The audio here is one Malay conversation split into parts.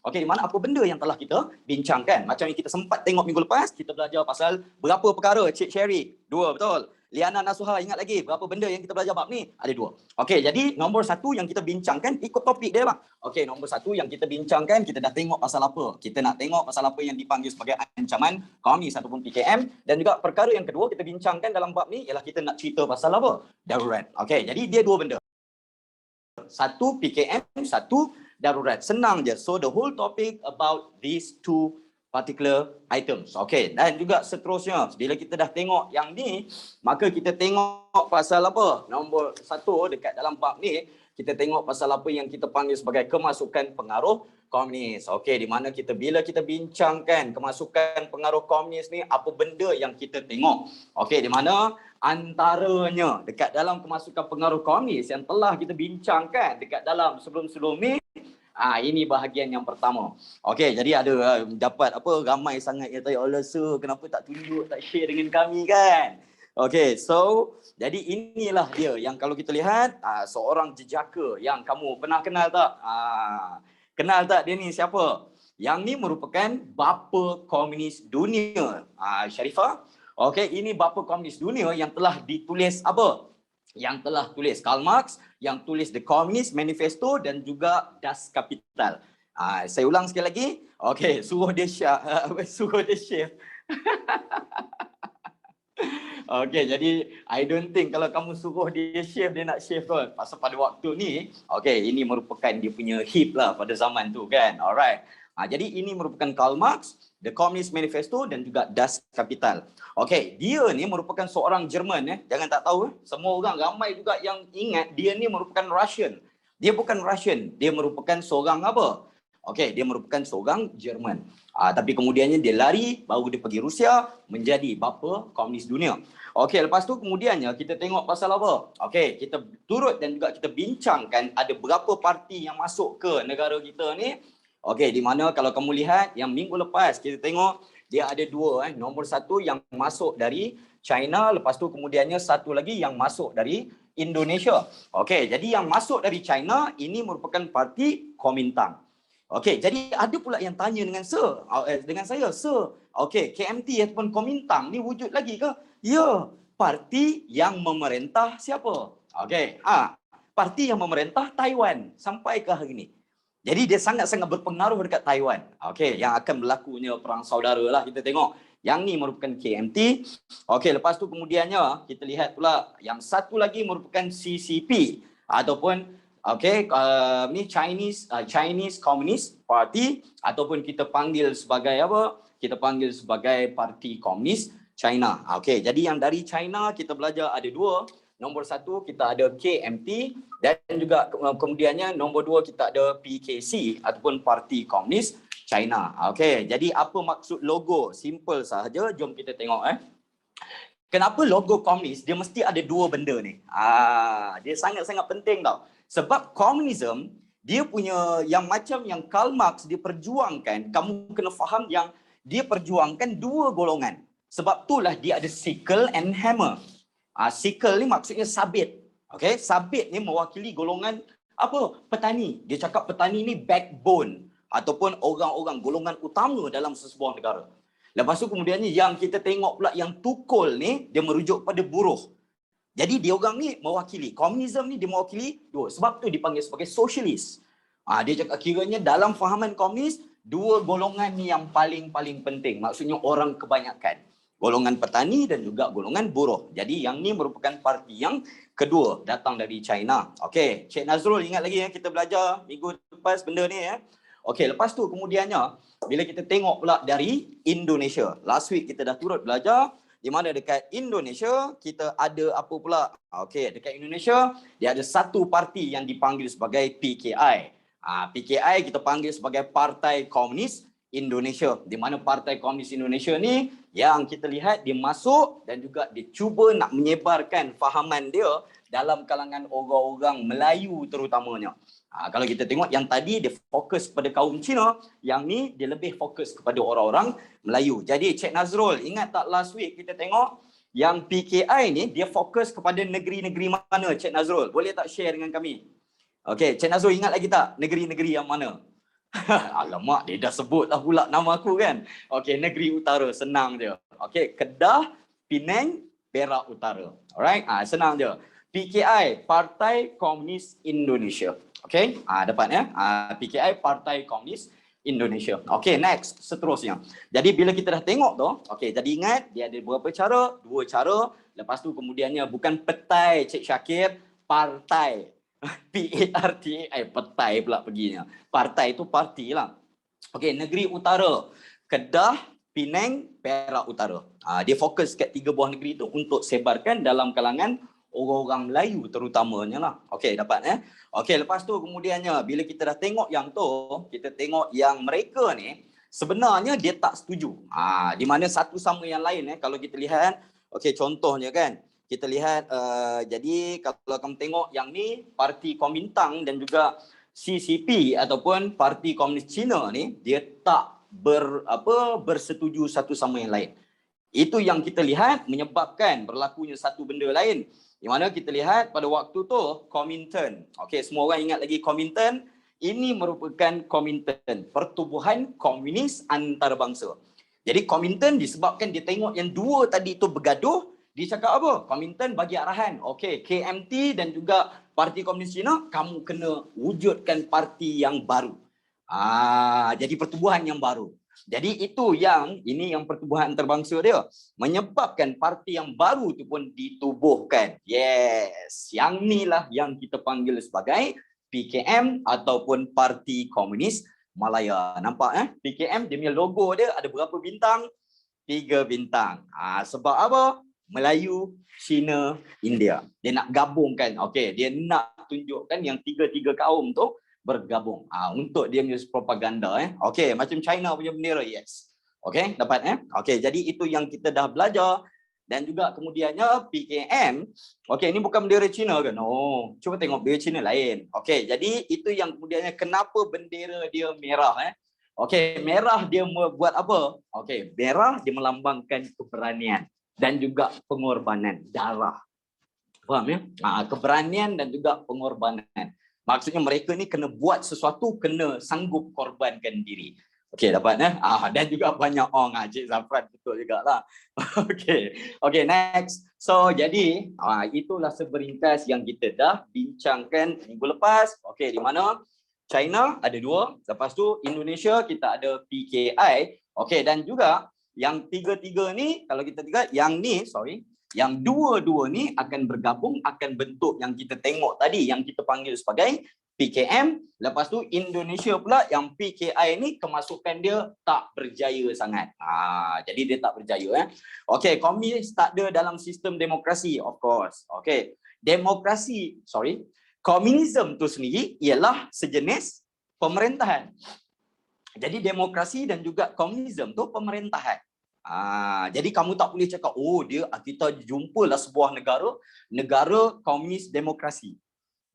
Okey, di mana apa benda yang telah kita bincangkan. Macam yang kita sempat tengok minggu lepas, kita belajar pasal berapa perkara, Cik Sherry? 2, betul. Liana Nasuha, ingat lagi berapa benda yang kita belajar bab ni? Ada 2. Okey, jadi nombor 1 yang kita bincangkan, ikut topik dia bang. Okey, nombor 1 yang kita bincangkan, kita dah tengok pasal apa. Kita nak tengok pasal apa yang dipanggil sebagai ancaman komunis ataupun PKM. Dan juga perkara yang kedua kita bincangkan dalam bab ni, ialah kita nak cerita pasal apa? Darurat. Okey, jadi dia 2 benda. 1 PKM, 1 darurat. Senang je. So the whole topic about these 2 particular items. Okey, dan juga seterusnya. Bila kita dah tengok yang ni, maka kita tengok pasal apa? Nombor 1 dekat dalam bab ni, kita tengok pasal apa yang kita panggil sebagai kemasukan pengaruh komunis. Okey, di mana bila kita bincangkan kemasukan pengaruh komunis ni, apa benda yang kita tengok? Okey, di mana antaranya dekat dalam kemasukan pengaruh komunis yang telah kita bincangkan dekat dalam sebelum-sebelum ni, ini bahagian yang pertama. Okey, jadi ada dapat apa ramai sangat yang tanya, Allah sir, kenapa tak tunjuk, tak share dengan kami kan? Okey, so jadi inilah dia yang kalau kita lihat seorang jejaka yang kamu pernah kenal tak? Kenal tak dia ni siapa? Yang ni merupakan bapa komunis dunia. Sharifah. Okey, ini bapa komunis dunia yang telah ditulis apa? Yang telah tulis Karl Marx, yang tulis The Communist Manifesto dan juga Das Kapital. Saya ulang sekali lagi. Okey, suruh dia share. Okey, jadi I don't think kalau kamu suruh dia share, dia nak share kot. Pasal pada waktu ni, okey, ini merupakan dia punya hit lah pada zaman tu kan. Alright. Jadi ini merupakan Karl Marx, The Communist Manifesto dan juga Das Kapital. Okey, dia ni merupakan seorang Jerman jangan tak tahu semua orang ramai juga yang ingat dia ni merupakan Russian. Dia bukan Russian, dia merupakan seorang apa? Okey, dia merupakan seorang Jerman. Tapi kemudiannya dia lari, baru dia pergi Rusia menjadi bapa komunis dunia. Okey, lepas tu kemudiannya kita tengok pasal apa? Okey, kita turut dan juga kita bincangkan ada berapa parti yang masuk ke negara kita ni. Okey, di mana kalau kamu lihat yang minggu lepas kita tengok dia ada 2 Nombor 1 yang masuk dari China, lepas tu kemudiannya satu lagi yang masuk dari Indonesia. Okey, jadi yang masuk dari China ini merupakan parti Kuomintang. Okey, jadi ada pula yang tanya dengan saya, "Sir, okey, KMT ataupun Kuomintang ni wujud lagi ke?" Ya, parti yang memerintah siapa? Okey, parti yang memerintah Taiwan sampai ke hari ini. Jadi dia sangat-sangat berpengaruh dekat Taiwan. Okey, yang akan berlakunya perang saudara lah kita tengok. Yang ni merupakan KMT. Okey, lepas tu kemudiannya kita lihat pula yang satu lagi merupakan CCP ataupun ni Chinese Communist Party ataupun kita panggil sebagai apa? Kita panggil sebagai Parti Komunis China. Okey, jadi yang dari China kita belajar ada 2. Nombor 1 kita ada KMT dan juga kemudiannya nombor 2 kita ada PKC ataupun Parti Komunis China. Okey, jadi apa maksud logo? Simple sahaja, jom kita tengok Kenapa logo komunis dia mesti ada 2 benda ni? Dia sangat-sangat penting tau. Sebab komunisme dia punya yang macam yang Karl Marx dia perjuangkan, kamu kena faham yang dia perjuangkan 2 golongan. Sebab itulah dia ada sickle and hammer. Sickle ni maksudnya sabit. Okey, sabit ni mewakili golongan apa? Petani. Dia cakap petani ni backbone ataupun orang-orang golongan utama dalam sesebuah negara. Lepas tu kemudiannya yang kita tengok pula yang tukul ni dia merujuk pada buruh. Jadi dia orang ni mewakili, komunisme ni dia mewakili 2. Sebab tu dipanggil sebagai sosialis. Dia cakap kiranya dalam fahaman komunis 2 golongan ni yang paling-paling penting. Maksudnya orang kebanyakan. Golongan petani dan juga golongan buruh. Jadi yang ni merupakan parti yang kedua datang dari China. Okey, Cik Nazrul ingat lagi kita belajar minggu lepas benda ni Okey, lepas tu kemudiannya bila kita tengok pula dari Indonesia. Last week kita dah turut belajar di mana dekat Indonesia kita ada apa pula? Okey, dekat Indonesia dia ada satu parti yang dipanggil sebagai PKI. PKI kita panggil sebagai Partai Komunis Indonesia. Di mana Partai Komunis Indonesia ni yang kita lihat dia masuk dan juga dia cuba nak menyebarkan fahaman dia dalam kalangan orang-orang Melayu terutamanya. Kalau kita tengok yang tadi dia fokus kepada kaum Cina, yang ni dia lebih fokus kepada orang-orang Melayu. Jadi Cik Nazrul, ingat tak last week kita tengok yang PKI ni dia fokus kepada negeri-negeri mana Cik Nazrul? Boleh tak share dengan kami? Okey, Cik Nazrul ingat lagi tak negeri-negeri yang mana? Alamak, dia dah sebut lah pula nama aku kan. Okey, negeri utara, senang je. Okey, Kedah, Penang, Perak Utara. Alright, senang je. PKI, Partai Komunis Indonesia. Okey, dapat ya. PKI, Partai Komunis Indonesia. Okey, next, seterusnya. Jadi bila kita dah tengok tu, okey, jadi ingat dia ada beberapa cara, 2 cara. Lepas tu kemudiannya bukan petai Cik Syakir, partai. PARTA, petai pula perginya. Partai itu parti lah. Okey, negeri utara, Kedah, Penang, Perak Utara. Dia fokus kat 3 buah negeri itu untuk sebarkan dalam kalangan orang-orang Melayu terutamanya lah. Okey, dapat ya. Okey, lepas tu kemudiannya bila kita dah tengok yang tu, kita tengok yang mereka ni sebenarnya dia tak setuju. Di mana satu sama yang lain kalau kita lihat, okey, contohnya kan, kita lihat jadi kalau kamu tengok yang ni Parti Kuomintang dan juga CCP ataupun Parti Komunis Cina ni dia tak bersetuju satu sama yang lain. Itu yang kita lihat menyebabkan berlakunya satu benda lain. Di mana kita lihat pada waktu tu Kuomintang. Okey, semua orang ingat lagi Kuomintang. Ini merupakan Kuomintang, Pertubuhan Komunis Antarabangsa. Jadi Kuomintang disebabkan dia tengok yang dua tadi tu bergaduh, dia cakap apa? Kuomintang bagi arahan. Okey, KMT dan juga Parti Komunis Cina, kamu kena wujudkan parti yang baru. Jadi pertubuhan yang baru. Jadi itu ini yang pertubuhan antarabangsa dia. Menyebabkan parti yang baru tu pun ditubuhkan. Yes. Yang inilah yang kita panggil sebagai PKM ataupun Parti Komunis Malaya. Nampak PKM dia punya logo dia ada berapa bintang? 3 bintang. Sebab apa? Melayu, Cina, India. Dia nak gabungkan. Okey, dia nak tunjukkan yang tiga-tiga kaum tu bergabung. Untuk dia punya propaganda. Okey, macam China punya bendera. Yes. Okey, dapat Okey, jadi itu yang kita dah belajar. Dan juga kemudiannya PKM. Okey, ini bukan bendera Cina ke? No. Cuba tengok bendera Cina lain. Okey, jadi itu yang kemudiannya kenapa bendera dia merah. Okey, merah dia buat apa? Okey, merah dia melambangkan keberanian dan juga pengorbanan darah. Faham ya? Keberanian dan juga pengorbanan. Maksudnya mereka ni kena buat sesuatu, kena sanggup korbankan diri. Okey, dapat dan juga banyak orang. Cik Zafran betul jugalah. Okey, next. So, jadi itulah seberintas yang kita dah bincangkan minggu lepas. Okey, di mana China ada 2, lepas tu Indonesia kita ada PKI. Okey, dan juga yang tiga-tiga ni, kalau kita lihat yang dua-dua ni akan bergabung, akan bentuk yang kita tengok tadi, yang kita panggil sebagai PKM. Lepas tu Indonesia pula yang PKI ni kemasukan dia tak berjaya sangat. Jadi dia tak berjaya. Okey, komunis tak ada dalam sistem demokrasi, of course. Okey, komunisme tu sendiri ialah sejenis pemerintahan. Jadi demokrasi dan juga komunisme tu pemerintahan. Jadi kamu tak boleh cakap, kita jumpalah sebuah negara komunis demokrasi.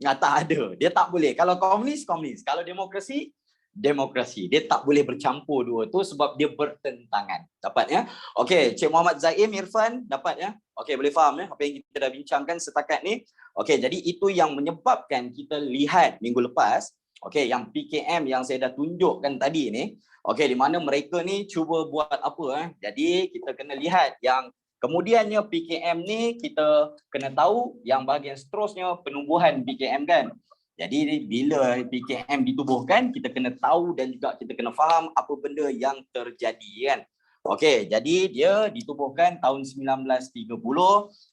Tak ada. Dia tak boleh. Kalau komunis, kalau demokrasi, Dia tak boleh bercampur dua tu sebab dia bertentangan. Dapat ya? Okey, Cik Muhammad Zaim Irfan, dapat ya? Okey, boleh faham apa yang kita dah bincangkan setakat ni? Okey, jadi itu yang menyebabkan kita lihat minggu lepas, okey, yang PKM yang saya dah tunjukkan tadi ni, okey, di mana mereka ni cuba buat apa Jadi kita kena lihat yang kemudiannya PKM ni kita kena tahu yang bahagian seterusnya penubuhan PKM kan. Jadi bila PKM ditubuhkan, kita kena tahu dan juga kita kena faham apa benda yang terjadi kan. Okey, jadi dia ditubuhkan tahun 1930.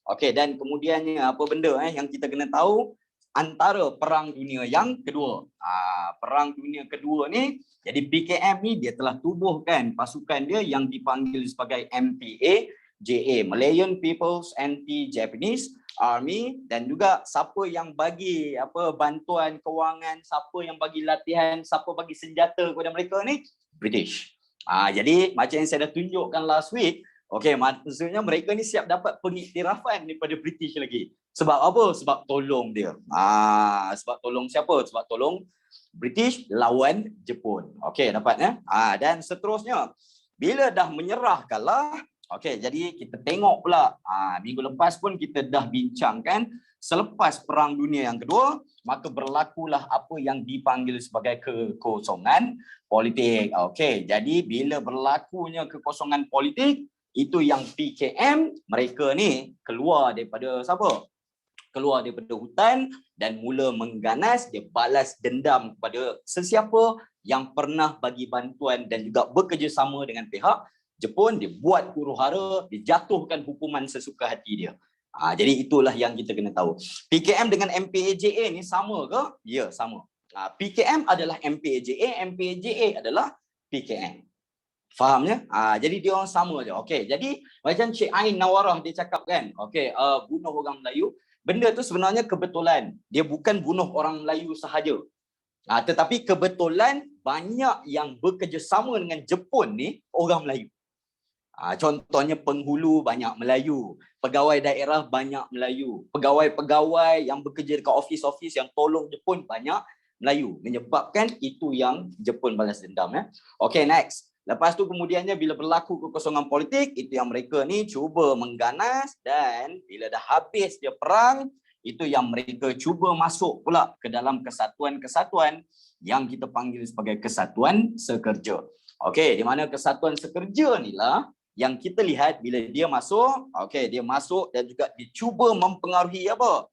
Okey, dan kemudiannya apa benda yang kita kena tahu antara Perang Dunia yang Kedua. Perang Dunia Kedua ni, jadi PKM ni dia telah tubuhkan pasukan dia yang dipanggil sebagai MPA, JA, Malayan People's Anti-Japanese Army, dan juga siapa yang bagi bantuan kewangan, siapa yang bagi latihan, siapa bagi senjata kepada mereka ni, British. Jadi macam yang saya dah tunjukkan last week, okey, maksudnya mereka ni siap dapat pengiktirafan daripada British lagi. Sebab apa? Sebab tolong dia. Sebab tolong siapa? Sebab tolong British lawan Jepun. Okey, dapat dan seterusnya bila dah menyerah kalah. Okey, jadi kita tengok pula minggu lepas pun kita dah bincangkan selepas Perang Dunia yang Kedua, maka berlakulah apa yang dipanggil sebagai kekosongan politik. Okey, jadi bila berlakunya kekosongan politik, itu yang PKM, mereka ni keluar daripada siapa? Keluar daripada hutan dan mula mengganas, dia balas dendam kepada sesiapa yang pernah bagi bantuan dan juga bekerjasama dengan pihak Jepun. Dia buat huru-hara, dia jatuhkan hukuman sesuka hati dia. Jadi itulah yang kita kena tahu. PKM dengan MPAJA ni sama ke? Ya, sama. PKM adalah MPAJA, MPAJA adalah PKM. Faham ya? Jadi dia orang sama je. Okey, jadi macam Cik Ain Nawarah dia cakap kan, okey, bunuh orang Melayu, benda tu sebenarnya kebetulan. Dia bukan bunuh orang Melayu sahaja. Tetapi kebetulan banyak yang bekerjasama dengan Jepun ni orang Melayu. Contohnya penghulu banyak Melayu, pegawai daerah banyak Melayu, pegawai-pegawai yang bekerja dekat ofis-ofis yang tolong Jepun banyak Melayu, menyebabkan itu yang Jepun balas dendam ya. Okey, next. Lepas tu kemudiannya bila berlaku kekosongan politik, itu yang mereka ni cuba mengganas, dan bila dah habis dia perang, itu yang mereka cuba masuk pula ke dalam kesatuan-kesatuan yang kita panggil sebagai kesatuan sekerja. Okey, di mana kesatuan sekerja ni lah yang kita lihat bila dia masuk, okey, dia masuk dan juga dicuba mempengaruhi apa?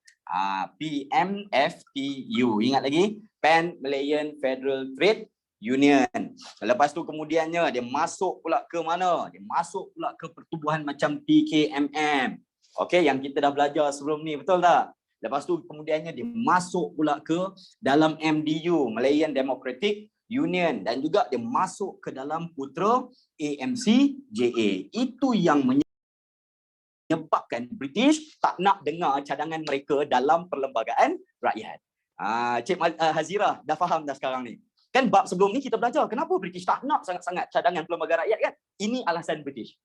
PMFTU. Ingat lagi? Pan Malayan Federal Trade Union. Lepas tu kemudiannya dia masuk pula ke mana? Dia masuk pula ke pertubuhan macam PKMM. Okey, yang kita dah belajar sebelum ni, betul tak? Lepas tu kemudiannya dia masuk pula ke dalam MDU, Malayan Democratic Union, dan juga dia masuk ke dalam putera AMCJA. Itu yang menyebabkan British tak nak dengar cadangan mereka dalam perlembagaan rakyat. Cik Hazira dah faham dah sekarang ni. Kan bab sebelum ni kita belajar kenapa British tak nak sangat-sangat cadangan perlembagaan rakyat kan? Ini alasan British.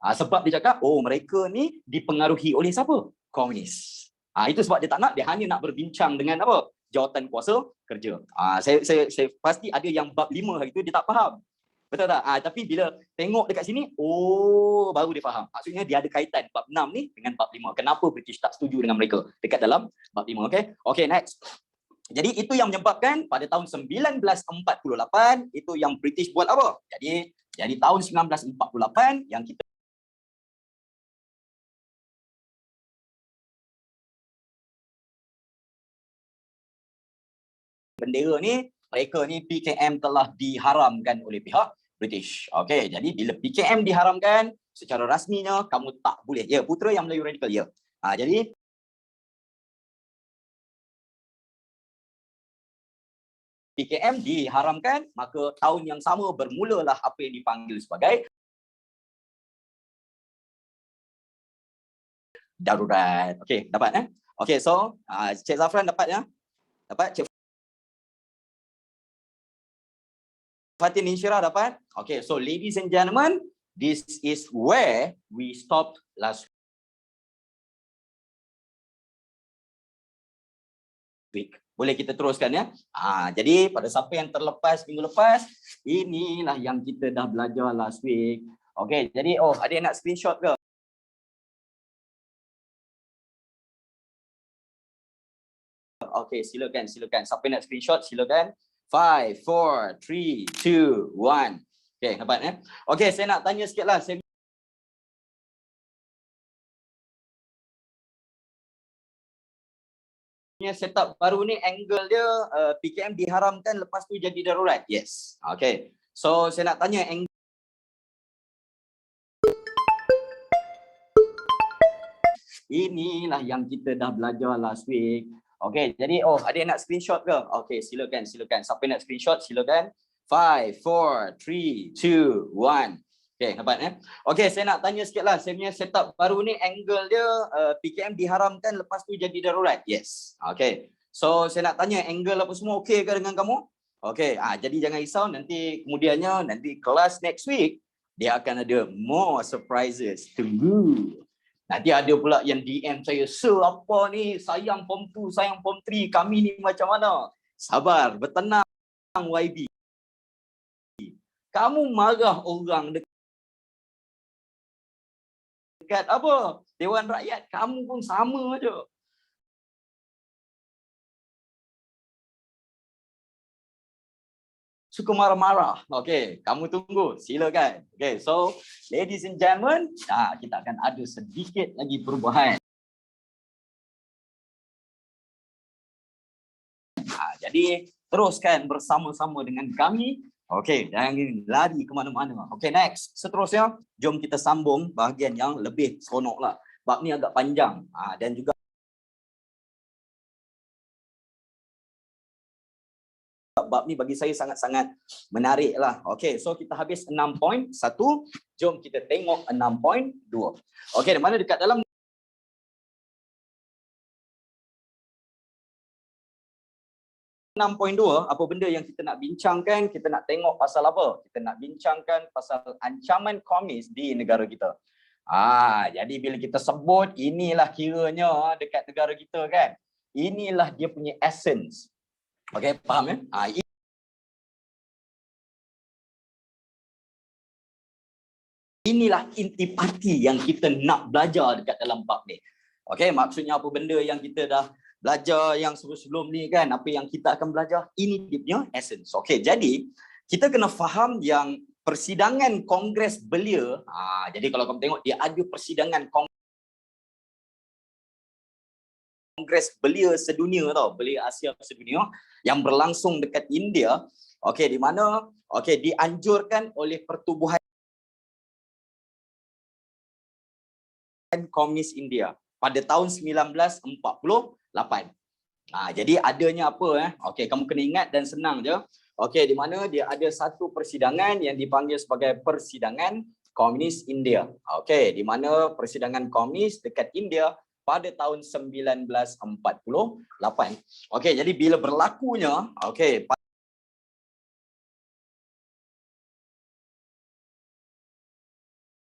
Sebab dia cakap, oh mereka ni dipengaruhi oleh siapa? Komunis. Itu sebab dia tak nak, dia hanya nak berbincang dengan apa? Jawatan kuasa kerja. Saya pasti ada yang bab 5 hari tu dia tak faham. Betul tak? Tapi bila tengok dekat sini, oh baru dia faham. Maksudnya dia ada kaitan bab 6 ni dengan bab 5. Kenapa British tak setuju dengan mereka dekat dalam bab 5, okey? Okey, next. Jadi itu yang menyebabkan pada tahun 1948 itu yang British buat apa? Jadi tahun 1948 yang kita bendera ni, mereka ni PKM telah diharamkan oleh pihak British. Okey, jadi bila PKM diharamkan secara rasminya kamu tak boleh. Ya, putera yang Melayu radikal ya. Jadi PKM diharamkan, maka tahun yang sama bermulalah apa yang dipanggil sebagai darurat. Okey, dapat Okey, so Cik Zafran dapat ya? Dapat? Cik Fatin Insyirah dapat? Okay, so ladies and gentlemen, this is where we stopped last week. Boleh kita teruskan ya? Jadi pada siapa yang terlepas minggu lepas, inilah yang kita dah belajar last week. Okay, jadi ada yang nak screenshot ke? Okay, silakan. Siapa yang nak screenshot, silakan. 5, 4, 3, 2, 1. Okay, dapat Okay, saya nak tanya sikit lah. Saya punya setup baru ni, angle dia PKM diharamkan, lepas tu jadi darurat. Yes. Okay. So, saya nak tanya angle. Inilah yang kita dah belajar last week. Okay, jadi ada yang nak screenshot ke? Okay, silakan. Siapa yang nak screenshot, silakan. 5, 4, 3, 2, 1. Okay, dapat Okay, saya nak tanya sikit lah. Saya punya setup baru ni, angle dia PKM diharamkan, lepas tu jadi darurat. Yes. Okay. So, saya nak tanya angle apa semua okay ke dengan kamu? Okay, jadi jangan risau. Nanti kemudiannya, nanti kelas next week, dia akan ada more surprises. Tunggu. Nanti ada pula yang DM saya, "Sir, apa ni? Sayang form 2, sayang form 3. Kami ni macam mana?" Sabar, bertenang YB. Kamu marah orang dekat apa? Dewan Rakyat, kamu pun sama je. suka marah-marah. Okey, kamu tunggu, silakan. Okey, so ladies and gentlemen, kita akan ada sedikit lagi perubahan. Jadi teruskan bersama-sama dengan kami. Okey, jangan lari ke mana-mana. Okey, next. Seterusnya, jom kita sambung bahagian yang lebih seronok lah. Bab ni agak panjang dan juga bab ni bagi saya sangat-sangat menarik lah. Okey, so kita habis 6.1. Jom kita tengok 6.2. Okey, di mana dekat dalam 6.2, apa benda yang kita nak bincangkan, kita nak tengok pasal apa? Kita nak bincangkan pasal ancaman komunis di negara kita. Jadi bila kita sebut, inilah kiranya dekat negara kita kan. Inilah dia punya essence. Okey, faham ya? Inilah intipati yang kita nak belajar dekat dalam bab ni. Okey, maksudnya apa benda yang kita dah belajar yang sebelum ni kan, apa yang kita akan belajar, ini dia punya essence. Okey, jadi kita kena faham yang persidangan Kongres Belia, jadi kalau kamu tengok dia ada persidangan Kongres Belia sedunia tau, Belia Asia sedunia yang berlangsung dekat India. Okey, di mana dianjurkan oleh Pertubuhan Komunis India pada tahun 1948. Jadi adanya apa Okey, kamu kena ingat dan senang je. Okey, di mana dia ada satu persidangan yang dipanggil sebagai Persidangan Komunis India. Okey, di mana persidangan komunis dekat India pada tahun 1948. Okey, jadi bila berlakunya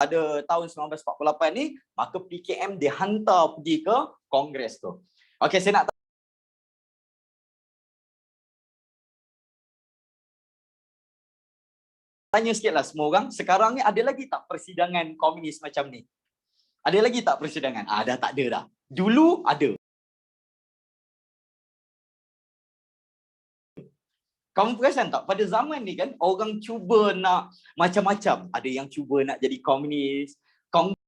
pada tahun 1948 ni, maka PKM dihantar pergi ke Kongres tu. Okey, saya nak tanya sikitlah semua orang, sekarang ni ada lagi tak persidangan komunis macam ni? Ada lagi tak persidangan? Dah tak ada dah. Dulu ada. Kamu perasan tak, pada zaman ni kan, orang cuba nak macam-macam. Ada yang cuba nak jadi komunis. Kongres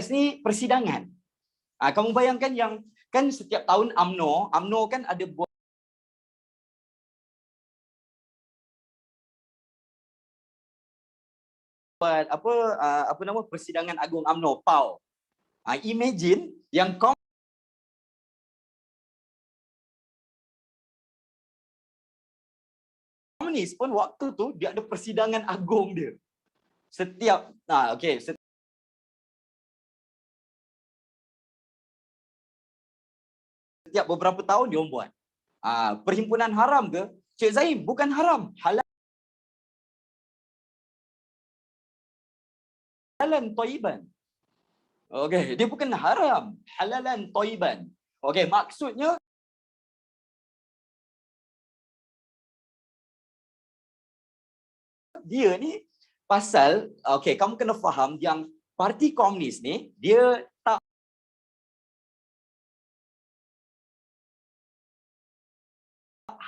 ni persidangan. Kamu bayangkan yang, kan setiap tahun UMNO kan ada buat apa nama Persidangan Agung UMNO, PAU. Imagine yang komunis pun waktu tu dia ada persidangan agung dia. Setiap setiap beberapa tahun dia buat. Perhimpunan haram ke? Cik Zaim, bukan haram, halalan thayyiban. Okey, dia bukan haram, halalan thayyiban. Okey, maksudnya dia ni pasal kamu kena faham yang parti komunis ni dia tak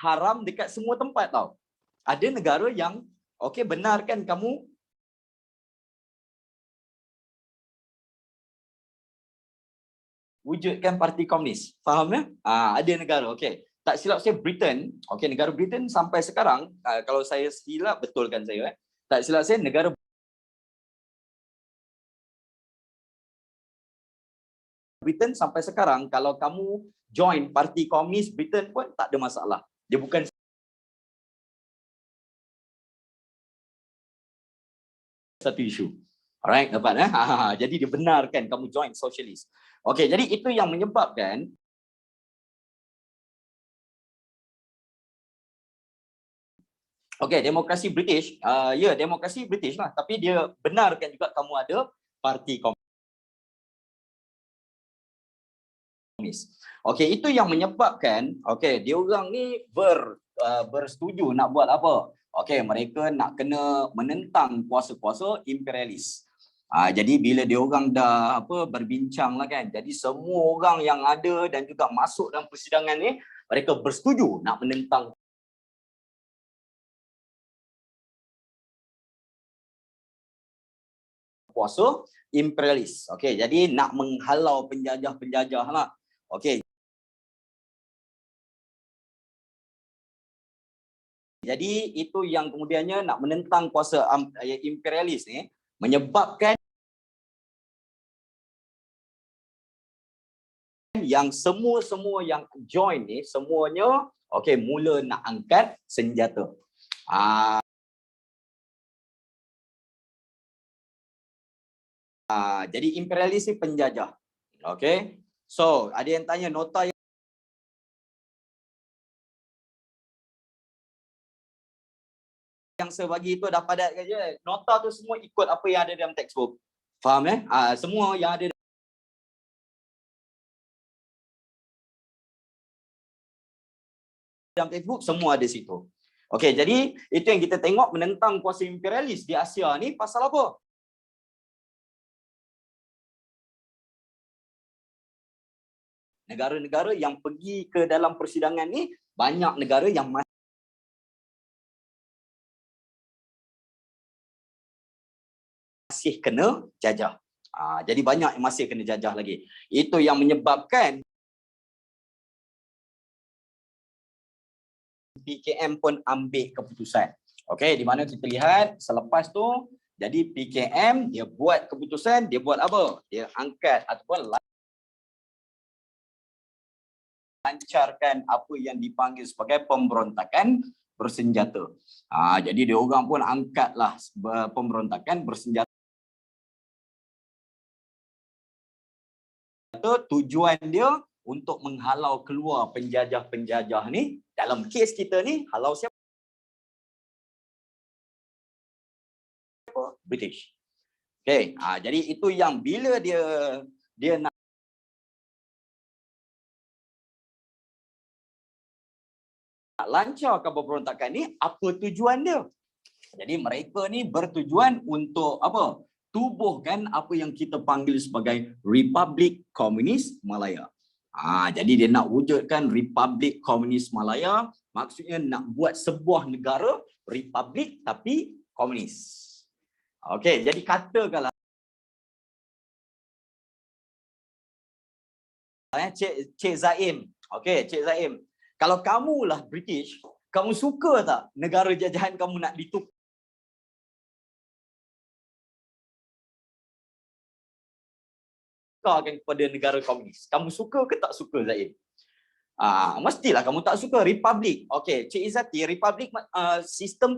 haram dekat semua tempat tau. Ada negara yang benarkan kamu wujudkan parti komunis. Faham ya? Ada negara, tak silap saya Britain, negara Britain sampai sekarang, kalau saya silap betulkan saya, tak silap saya negara Britain sampai sekarang kalau kamu join parti komunis Britain pun tak ada masalah. Dia bukan satu isu. Alright, dapat jadi dibenarkan kamu join sosialis. Jadi itu yang menyebabkan demokrasi British, demokrasi British lah, tapi dia benarkan juga kamu ada parti komunis. Itu yang menyebabkan dia orang ni bersetuju nak buat apa? Mereka nak kena menentang kuasa-kuasa imperialis. Jadi bila dia orang dah berbincang lah kan, jadi semua orang yang ada dan juga masuk dalam persidangan ni mereka bersetuju nak menentang kuasa imperialis. Okey, jadi nak menghalau penjajah-penjajah lah. Okey. Jadi itu yang kemudiannya nak menentang kuasa imperialis ni menyebabkan yang semua yang join ni semuanya okey mula nak angkat senjata. Jadi imperialis ni penjajah. Okey. So, ada yang tanya nota yang saya bagi itu dah padat ke je. Nota tu semua ikut apa yang ada dalam textbook. Faham semua yang ada dalam textbook semua ada situ. Okey, jadi itu yang kita tengok menentang kuasa imperialis di Asia ni pasal apa? Negara-negara yang pergi ke dalam persidangan ni banyak negara yang masih kena jajah. Jadi banyak yang masih kena jajah lagi. Itu yang menyebabkan PKM pun ambil keputusan. Okey, di mana kita lihat selepas tu jadi PKM dia buat keputusan, dia buat apa? Dia angkat ataupun lancarkan apa yang dipanggil sebagai pemberontakan bersenjata. Jadi dia orang pun angkatlah pemberontakan bersenjata. Tujuan dia untuk menghalau keluar penjajah-penjajah ni. Dalam kes kita ni halau siapa? British. Okey, jadi itu yang bila dia nak lancarkan pemberontakan ni, apa tujuan dia? Jadi mereka ni bertujuan untuk apa? Tubuhkan apa yang kita panggil sebagai Republik Komunis Malaya. Jadi dia nak wujudkan Republik Komunis Malaya, maksudnya nak buat sebuah negara republik tapi komunis. Okey, jadi katakanlah Cik Zaim. Okey, Cik Zaim. Kalau kamulah British, kamu suka tak negara jajahan kamu nak ditukarkan kepada negara komunis? Kamu suka ke tak suka, Zaim? Mestilah kamu tak suka republik. Okey, Cik Izzati, republik sistem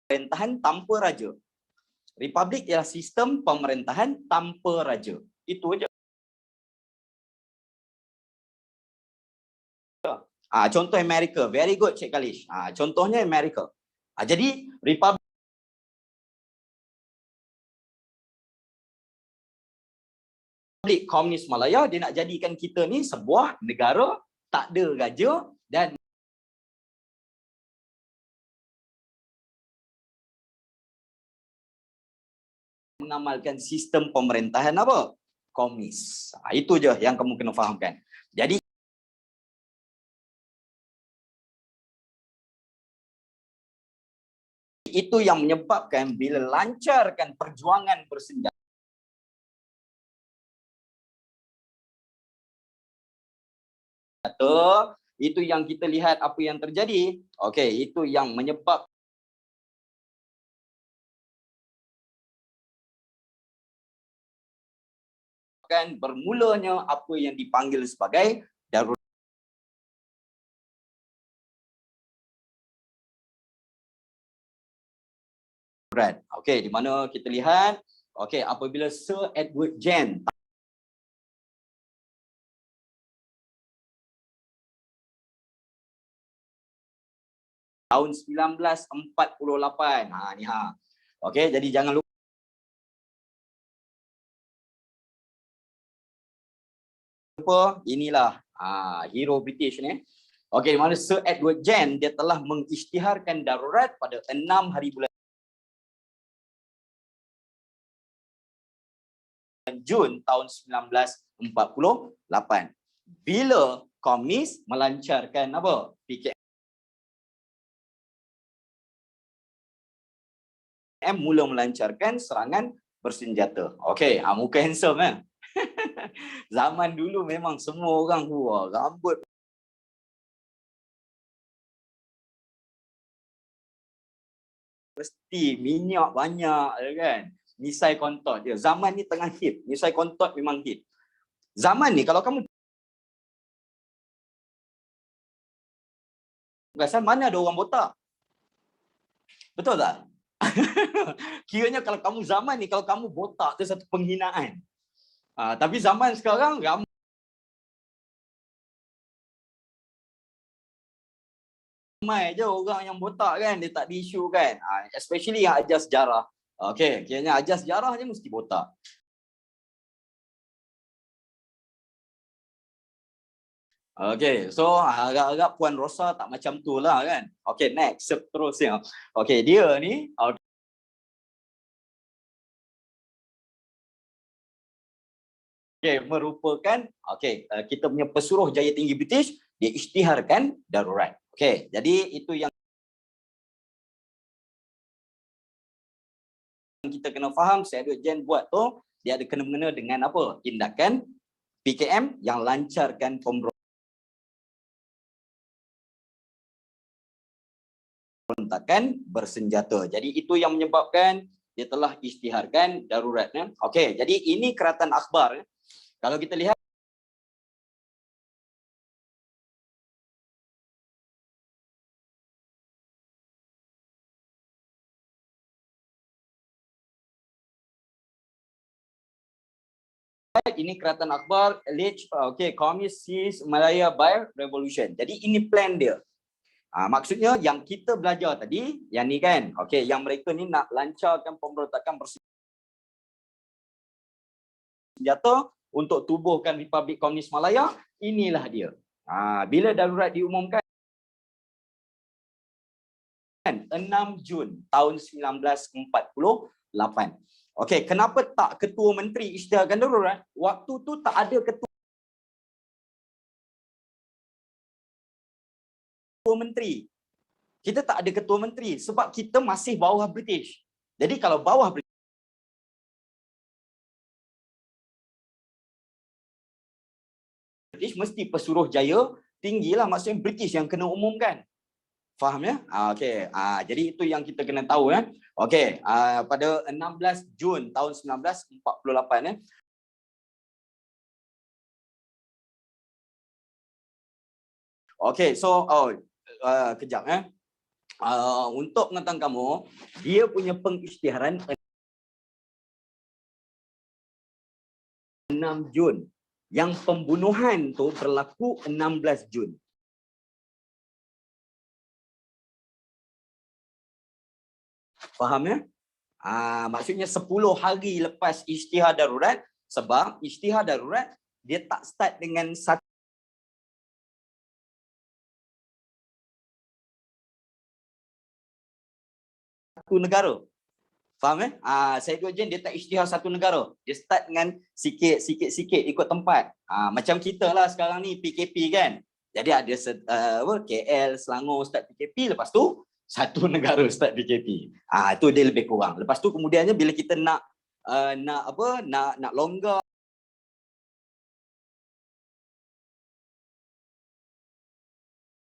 pemerintahan tanpa raja. Republik ialah sistem pemerintahan tanpa raja. Itu aja. Contoh Amerika. Very good, Cik Kalish. Contohnya Amerika. Jadi Republik Komunis Malaya dia nak jadikan kita ni sebuah negara tak ada raja dan mengamalkan sistem pemerintahan apa? Komunis. Itu je yang kamu kena fahamkan. Jadi itu yang menyebabkan bila lancarkan perjuangan bersenjata itu yang kita lihat apa yang terjadi. Okey, itu yang menyebabkan bermulanya apa yang dipanggil sebagai darurat. Okey, di mana kita lihat okey apabila Sir Edward Gen tahun 1948. Ni Okey, jadi jangan lupa inilah hero British ni. Okey, di mana Sir Edward Gen dia telah mengisytiharkan darurat pada 6 hari bulan Jun tahun 1948. Bila komunis melancarkan apa? PKM mula melancarkan serangan bersenjata. Okey, muka handsome kan? Zaman dulu memang semua orang rambut mesti minyak banyak kan. Misai kontot dia. Zaman ni tengah hit. Misai kontot memang hit. Zaman ni kalau kamu perasan mana ada orang botak? Betul tak? Kiranya kalau kamu zaman ni kalau kamu botak tu satu penghinaan. Tapi zaman sekarang ramai je orang yang botak kan, dia tak diisu kan. Especially yang ajar sejarah. Okey, kiranya ajar sejarah je mesti botak. Okey, so agak-agak Puan Rosa tak macam tu lah kan. Okey, next seterusnya. Okey, dia ni merupakan kita punya pesuruh jaya tinggi British, dia isytiharkan darurat. Okey, jadi itu yang kita kena faham. Edward Jenner buat tu, dia ada kena-mengena dengan apa? Tindakan PKM yang lancarkan pemberontakan bersenjata. Jadi itu yang menyebabkan dia telah isytiharkan darurat. Okey, jadi ini keratan akhbar. Kalau kita lihat ini keratan akhbar alleged communist seize Malaya by revolution. Jadi ini plan dia. Maksudnya yang kita belajar tadi, yang ni kan, yang mereka ni nak lancarkan pemberontakan bersenjata untuk tubuhkan Republik Komunis Malaya, inilah dia. Bila darurat diumumkan 6 Jun tahun 1948. Okey, kenapa tak ketua menteri isytiharkan darurat? Waktu tu tak ada ketua menteri. Kita tak ada ketua menteri sebab kita masih bawah British. Jadi kalau bawah British mesti pesuruh jaya tinggilah, maksudnya British yang kena umumkan. Faham ya? Okey. Jadi itu yang kita kena tahu ya. Okey, pada 16 Jun tahun 1948 ya. Okey, so kejap ya. Untuk pengetahuan kamu, dia punya pengisytiharan 6 Jun. Yang pembunuhan tu berlaku 16 Jun. Faham ya? Maksudnya 10 hari lepas isytihar darurat, sebab isytihar darurat dia tak start dengan satu negara. Faham ya? Edward Jenner dia tak isytihar satu negara. Dia start dengan sikit ikut tempat. Macam kita lah sekarang ni PKP kan. Jadi ada KL, Selangor start PKP, lepas tu satu negara start PKP. Itu dia lebih kurang. Lepas tu kemudiannya bila kita nak longgar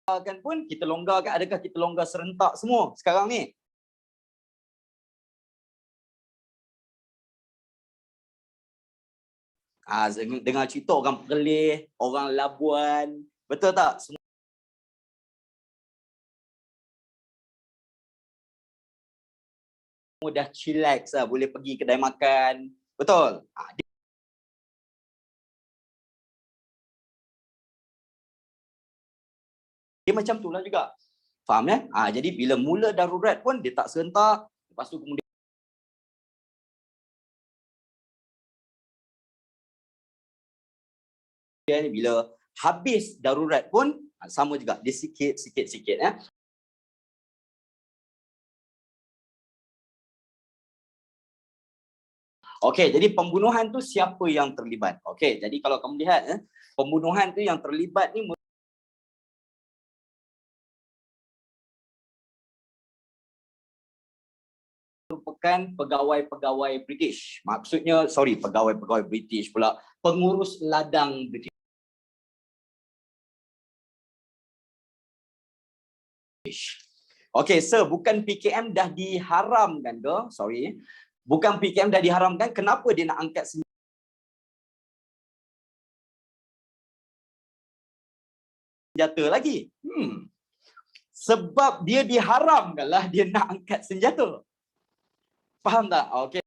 kan pun kita longgarkan, adakah kita longgar serentak semua sekarang ni? Dengar cerita orang Perlis, orang Labuan, betul tak? Semua dah chillax lah, boleh pergi kedai makan, betul? Dia macam tu lah juga. Faham ya? Jadi bila mula darurat pun dia tak serentak, lepas tu kemudian bila habis darurat pun sama juga, dia sikit ya. Okey, jadi pembunuhan tu siapa yang terlibat? Okey, jadi kalau kamu lihat pembunuhan tu yang terlibat ni merupakan pegawai-pegawai British. Maksudnya, pegawai-pegawai British pula, pengurus ladang British. Okey, sir, bukan PKM dah diharamkan ke? Bukan PKM dah diharamkan, kenapa dia nak angkat senjata lagi? Sebab dia diharamkanlah dia nak angkat senjata. Faham tak? Okey.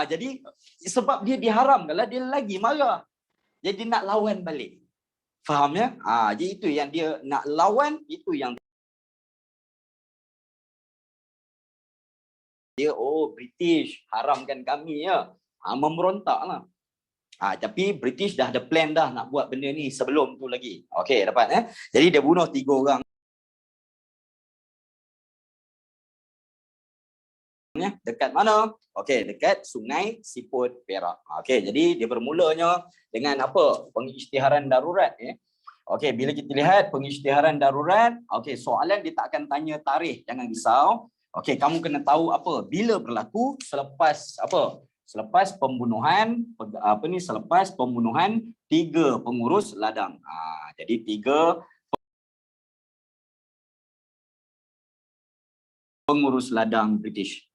Jadi sebab dia diharamkanlah dia lagi marah. Jadi nak lawan balik. Faham ya? Jadi itu yang dia nak lawan, itu yang dia, British haramkan kami ya. Memberontaklah. Tapi British dah ada plan dah nak buat benda ni sebelum tu lagi. Okey, dapat Jadi dia bunuh 3 orang. Dekat mana? Okey, dekat Sungai Siput, Perak. Okey, jadi dia bermulanya dengan apa? Pengisytiharan darurat Okey, bila kita lihat pengisytiharan darurat, okey, soalan dia tak akan tanya tarikh, jangan risau. Okey, kamu kena tahu apa? Bila berlaku, selepas apa? Selepas pembunuhan selepas pembunuhan 3 pengurus ladang. Jadi 3 pengurus ladang British.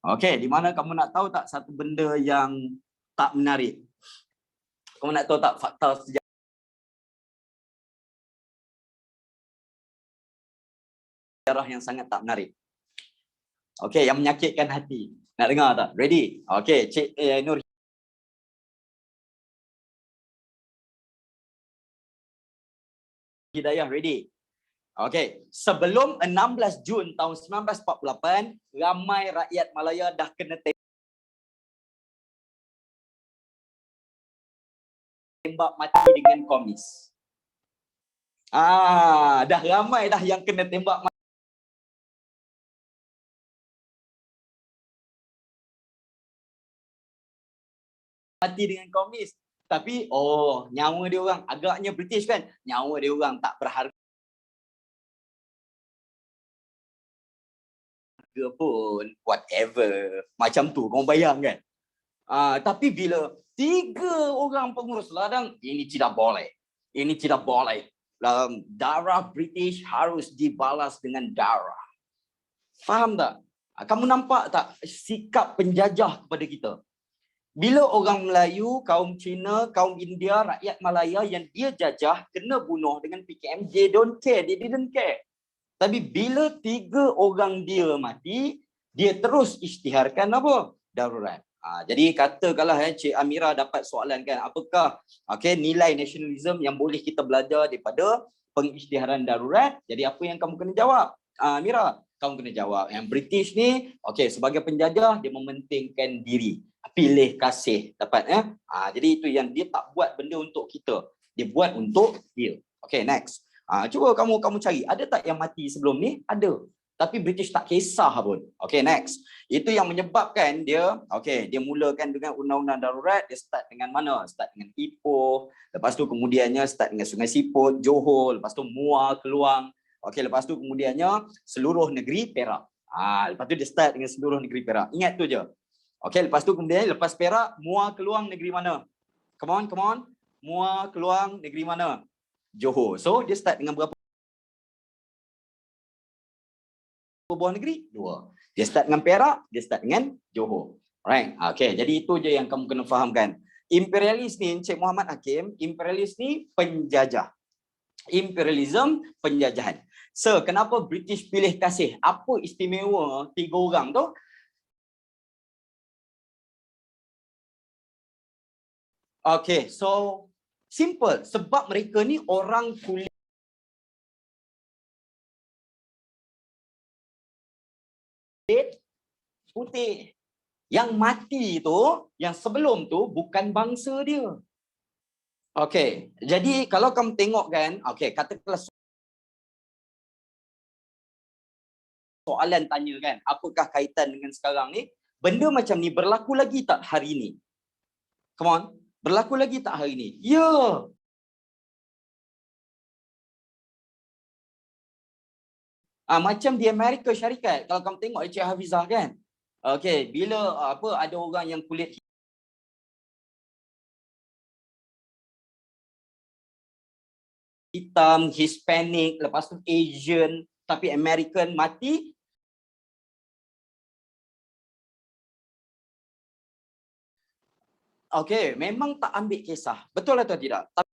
Okey, di mana kamu nak tahu tak satu benda yang tak menarik? Kamu nak tahu tak fakta sejarah yang sangat tak menarik? Okey, yang menyakitkan hati. Nak dengar tak? Ready? Okey, Cik Nur Hidayah, ready? Okey, sebelum 16 Jun tahun 1948, ramai rakyat Malaya dah kena tembak mati dengan komis. Dah ramai dah yang kena tembak mati dengan komis. Tapi nyawa dia orang agaknya British kan, nyawa dia orang tak berharga pun, whatever. Macam tu kau bayang kan. Tapi bila 3 orang pengurus ladang, ini tidak boleh. Ini tidak boleh. Darah British harus dibalas dengan darah. Faham tak? Kamu nampak tak sikap penjajah kepada kita? Bila orang Melayu, kaum Cina, kaum India, rakyat Malaya yang dia jajah kena bunuh dengan PKM, they don't care, they didn't care. Tapi bila 3 orang dia mati, dia terus isytiharkan apa? Darurat. Jadi katakanlah Cik Amira dapat soalan kan, apakah nilai nasionalisme yang boleh kita belajar daripada pengisytiharan darurat? Jadi apa yang kamu kena jawab? Amira, kamu kena jawab yang British ni sebagai penjajah dia mementingkan diri, pilih kasih, dapat jadi itu yang dia tak buat benda untuk kita, dia buat untuk dia. Okey, next. Cuba kamu cari, ada tak yang mati sebelum ni? Ada. Tapi British tak kisah pun. Okey, next. Itu yang menyebabkan dia, dia mulakan dengan undang-undang darurat, dia start dengan mana? Start dengan Ipoh, lepas tu kemudiannya start dengan Sungai Siput, Johor, lepas tu Muar, Keluang. Okey, lepas tu kemudiannya seluruh negeri Perak. Lepas tu dia start dengan seluruh negeri Perak. Ingat tu je. Okey, lepas tu kemudian lepas Perak, Muar, Keluang, negeri mana? Come on. Muar, Keluang, negeri mana? Johor. So dia start dengan berapa buah negeri? 2. Dia start dengan Perak, dia start dengan Johor. Alright. Okey, jadi itu je yang kamu kena fahamkan. Imperialis ni, Encik Muhammad Hakim, imperialis ni penjajah. Imperialism, penjajahan. So, kenapa British pilih kasih? Apa istimewa 3 orang tu? Okey, so simple. Sebab mereka ni orang kulit putih. Yang mati tu, yang sebelum tu bukan bangsa dia. Okey, jadi kalau kamu tengok kan, katakanlah soalan tanya kan, apakah kaitan dengan sekarang ni? Benda macam ni berlaku lagi tak hari ni? Come on, berlaku lagi tak hari ni? Ya. Macam di Amerika syarikat, kalau kamu tengok Encik Hafizah kan. Okey, bila ada orang yang kulit hitam, Hispanic, lepas tu Asian, tapi American mati. Okey, memang tak ambil kisah. Betul atau tidak? Tapi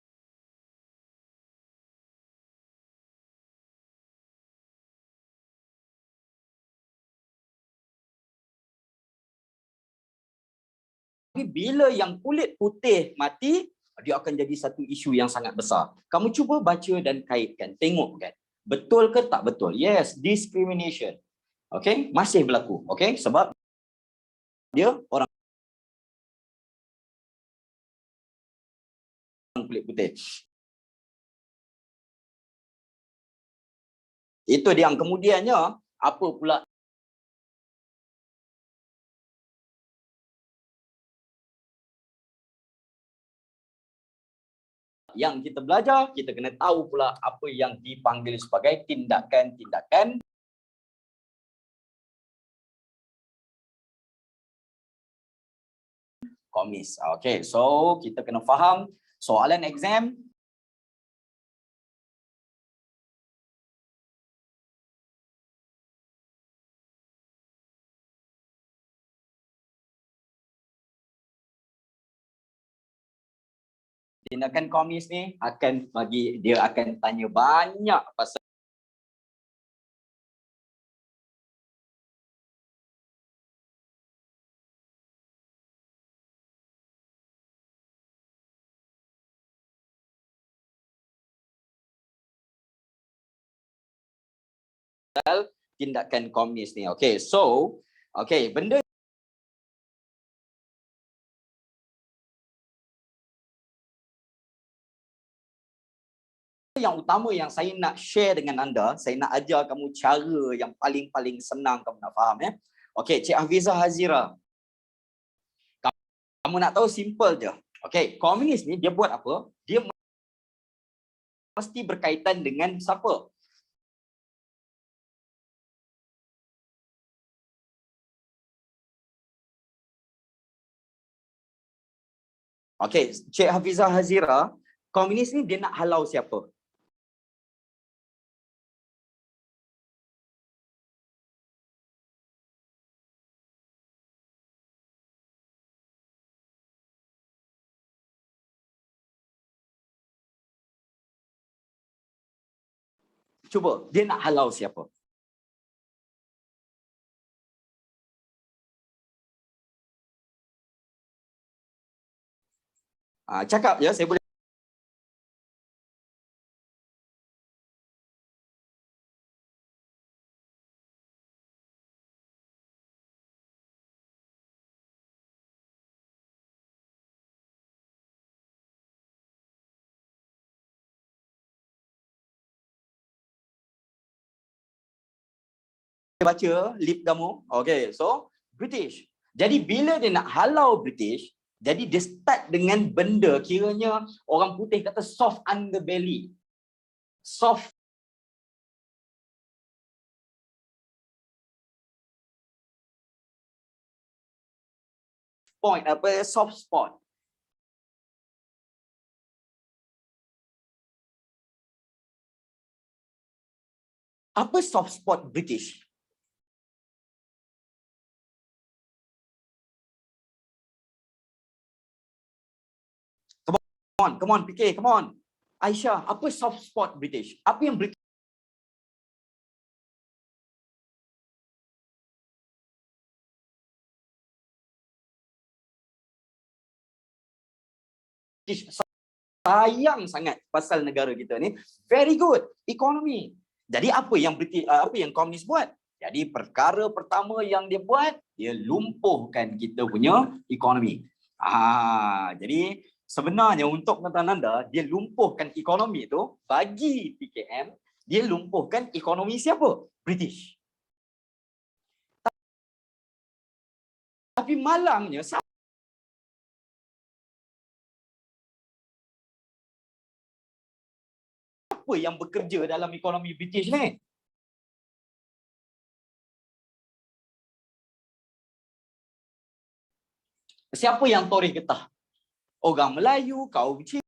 bila yang kulit putih mati, dia akan jadi satu isu yang sangat besar. Kamu cuba baca dan kaitkan, tengok kan. Betul ke tak betul? Yes, discrimination. Okey, masih berlaku. Okey, sebab dia orang kulit putih. Itu dia yang kemudiannya apa pula yang kita belajar, kita kena tahu pula apa yang dipanggil sebagai tindakan-tindakan komis. Okey, so kita kena faham soalan exam tindakan komis ni dia akan tanya banyak pasal tindakan komis ni. Okey, so benda yang utama yang saya nak share dengan anda, saya nak ajar kamu cara yang paling senang kamu nak faham ya. Okey, Cik Hafizah Hazira. Kamu nak tahu simple je. Okey, komunis ni dia buat apa? Dia mesti berkaitan dengan siapa? Okey, Cik Hafizah Hazira, komunis ni dia nak halau siapa? Cuba, dia nak halau siapa? Cakap ya, saya boleh baca lip kamu. Okey, so British. Jadi bila dia nak halau British, jadi dia start dengan benda kiranya orang putih kata soft underbelly. Soft point, soft spot. Apa soft spot British? Come on, fikir, come on. Aisyah, apa soft spot British? Apa yang British sayang sangat pasal negara kita ni? Very good, economy. Jadi apa yang komunis buat? Jadi perkara pertama yang dia buat, dia lumpuhkan kita punya ekonomi. Jadi sebenarnya untuk pengetahuan anda, dia lumpuhkan ekonomi tu bagi PKM, dia lumpuhkan ekonomi siapa? British. Tapi malangnya, siapa yang bekerja dalam ekonomi British ni? Siapa yang toreh getah? Orang Melayu, kaum Cina,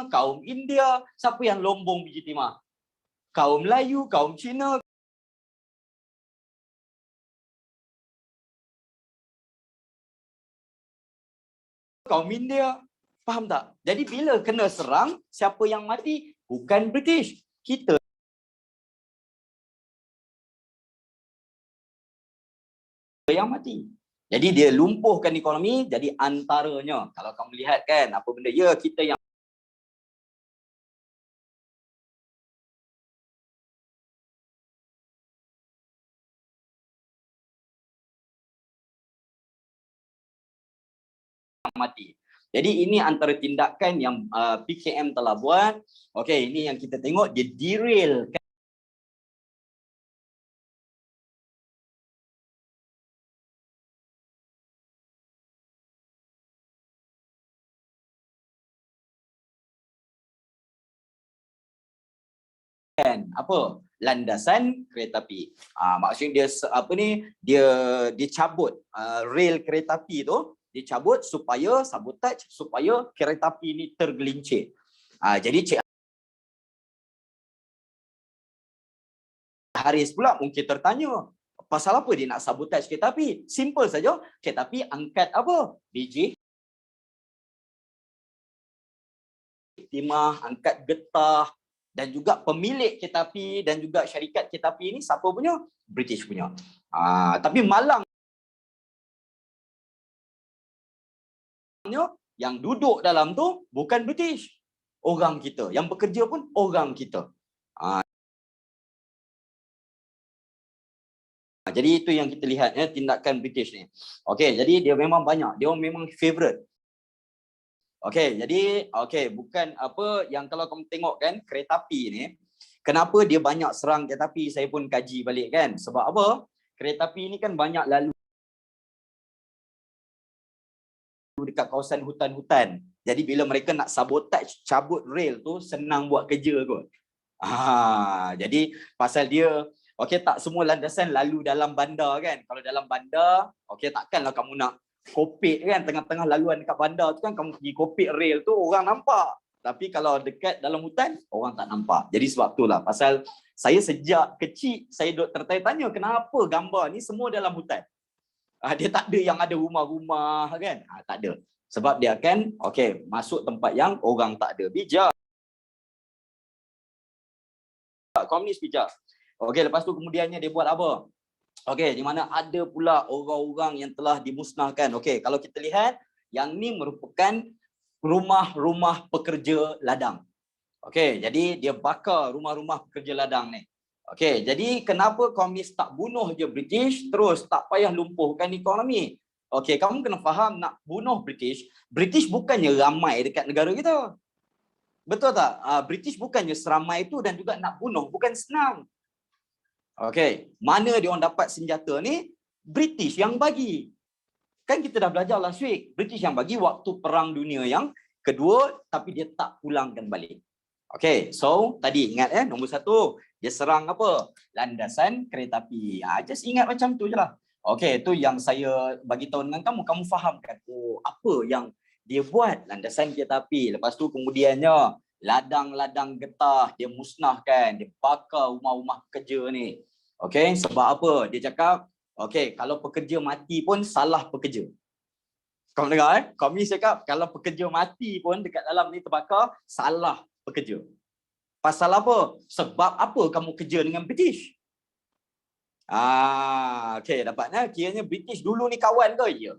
kaum India. Siapa yang lombong biji timah? Kaum Melayu, kaum Cina, kaum India. Faham tak? Jadi bila kena serang, siapa yang mati? Bukan British. Kita yang mati. Jadi dia lumpuhkan ekonomi. Jadi antaranya, kalau kamu lihat kan, apa benda? Ya, kita yang mati. Jadi ini antara tindakan yang PKM telah buat. Okey, ini yang kita tengok, dia derail kan apa? Landasan kereta api. Maksudnya dia apa ni? Dia cabut rel kereta api tu, dia cabut supaya sabotage, supaya kereta api ni tergelincir. Jadi Cik Haris pula mungkin tertanya, pasal apa dia nak sabotage kereta api? Simple saja, kereta api angkat apa? Biji timah, angkat getah, dan juga pemilik kereta api dan juga syarikat kereta api ini siapa punya? British punya. Tapi malangnya yang duduk dalam tu bukan British. Orang kita. Yang bekerja pun orang kita. Jadi itu yang kita lihat ya, tindakan British ni. Okey, jadi dia memang banyak. Dia memang favorite. Okey, jadi bukan apa yang kalau kamu tengok kan kereta api ni, kenapa dia banyak serang kereta api, saya pun kaji balik kan. Sebab apa? Kereta api ni kan banyak lalu dekat kawasan hutan-hutan. Jadi bila mereka nak sabotage, cabut rail tu, senang buat kerja kot. Jadi pasal dia tak semua landasan lalu dalam bandar kan. Kalau dalam bandar, takkanlah kamu nak kopik kan tengah-tengah laluan dekat bandar tu kan, kamu pergi kopik rail tu orang nampak. Tapi kalau dekat dalam hutan, orang tak nampak. Jadi sebab itulah pasal saya sejak kecil saya duk tertanya-tanya kenapa gambar ni semua dalam hutan. Dia tak ada yang ada rumah-rumah kan. Tak ada. Sebab dia akan masuk tempat yang orang tak ada. Bijak. Komunis bijak. Lepas tu kemudiannya dia buat apa? Di mana ada pula orang-orang yang telah dimusnahkan. Kalau kita lihat, yang ni merupakan rumah-rumah pekerja ladang. Jadi dia bakar rumah-rumah pekerja ladang ni. Jadi kenapa komunis tak bunuh je British, terus tak payah lumpuhkan ekonomi? Kamu kena faham, nak bunuh British bukannya ramai dekat negara kita. Betul tak? British bukannya seramai itu dan juga nak bunuh bukan senang. Mana dia orang dapat senjata ni? British yang bagi. Kan kita dah belajar last week, British yang bagi waktu Perang Dunia yang kedua, tapi dia tak pulangkan balik. So tadi ingat nombor 1, dia serang apa? Landasan kereta api. Just ingat macam tu je lah. Itu yang saya bagi tahu dengan kamu fahamkan. Apa yang dia buat landasan kereta api. Lepas tu kemudiannya ladang-ladang getah dia musnahkan, dia bakar rumah-rumah pekerja ni. Sebab apa? Dia cakap, kalau pekerja mati pun salah pekerja. Kamu dengar Komunis cakap kalau pekerja mati pun dekat dalam ni terbakar, salah pekerja. Pasal apa? Sebab apa kamu kerja dengan British? Dapatnya kiranya British dulu ni kawan ke? Ya.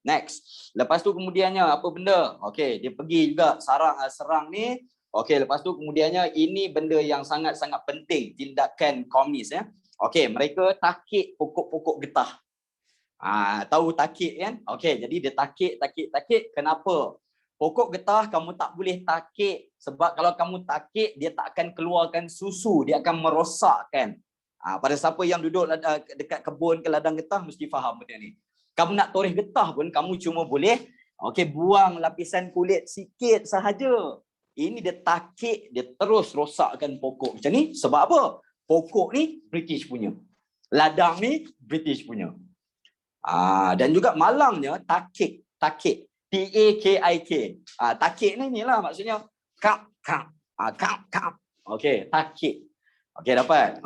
Next. Lepas tu kemudiannya apa benda? Dia pergi juga serang ni. Lepas tu kemudiannya ini benda yang sangat-sangat penting, tindakan komunis ya. Mereka takik pokok-pokok getah. Tahu takik kan? Jadi dia takik. Kenapa? Pokok getah kamu tak boleh takik sebab kalau kamu takik dia tak akan keluarkan susu, dia akan merosakkan. Pada siapa yang duduk dekat kebun ke ladang getah mesti faham benda ni. Kamu nak toreh getah pun kamu cuma boleh buang lapisan kulit sikit sahaja. Ini dia takik, dia terus rosakkan pokok macam ni. Sebab apa? Pokok ni British punya. Ladang ni British punya. Dan juga malangnya takik. T-A-K-I-K. Takik ni lah maksudnya kap. Okey, takik. Okey, dapat.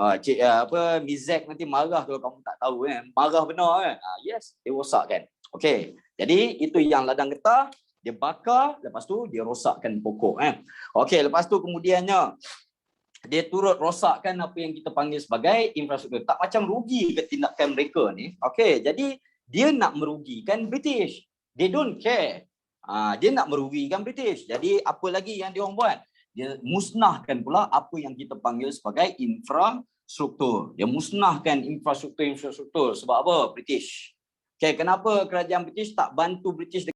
Mizek nanti marah kalau kamu tak tahu kan. Marah benar kan. Yes, dia rosakkan. Okey. Jadi itu yang ladang getah, dia bakar, lepas tu dia rosakkan pokok kan. Okey, lepas tu kemudiannya dia turut rosakkan apa yang kita panggil sebagai infrastruktur. Tak macam rugi ke tindakan mereka ni. Okey, jadi dia nak merugikan British. They don't care. Dia nak merugikan British. Jadi apa lagi yang dia orang buat? Dia musnahkan pula apa yang kita panggil sebagai infrastruktur. Dia musnahkan infrastruktur. Sebab apa? British. Okay, kenapa kerajaan British tak bantu British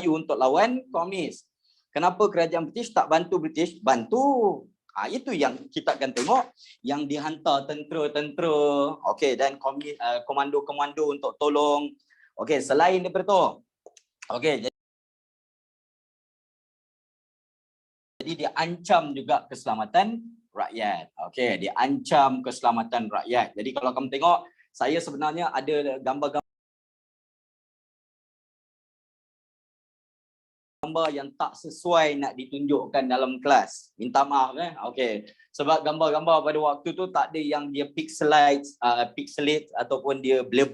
untuk lawan komunis? Kenapa kerajaan British tak bantu British? Bantu. Itu yang kita akan tengok, yang dihantar tentera-tentera, okey, dan komando-komando untuk tolong. Okey, selain daripada tu. Okey, jadi dia ancam juga keselamatan rakyat. Okey, dia ancam keselamatan rakyat. Jadi kalau kamu tengok, saya sebenarnya ada gambar-gambar yang tak sesuai nak ditunjukkan dalam kelas. Minta maaf Okey. Sebab gambar-gambar pada waktu tu tak ada yang dia pixelate ataupun dia blur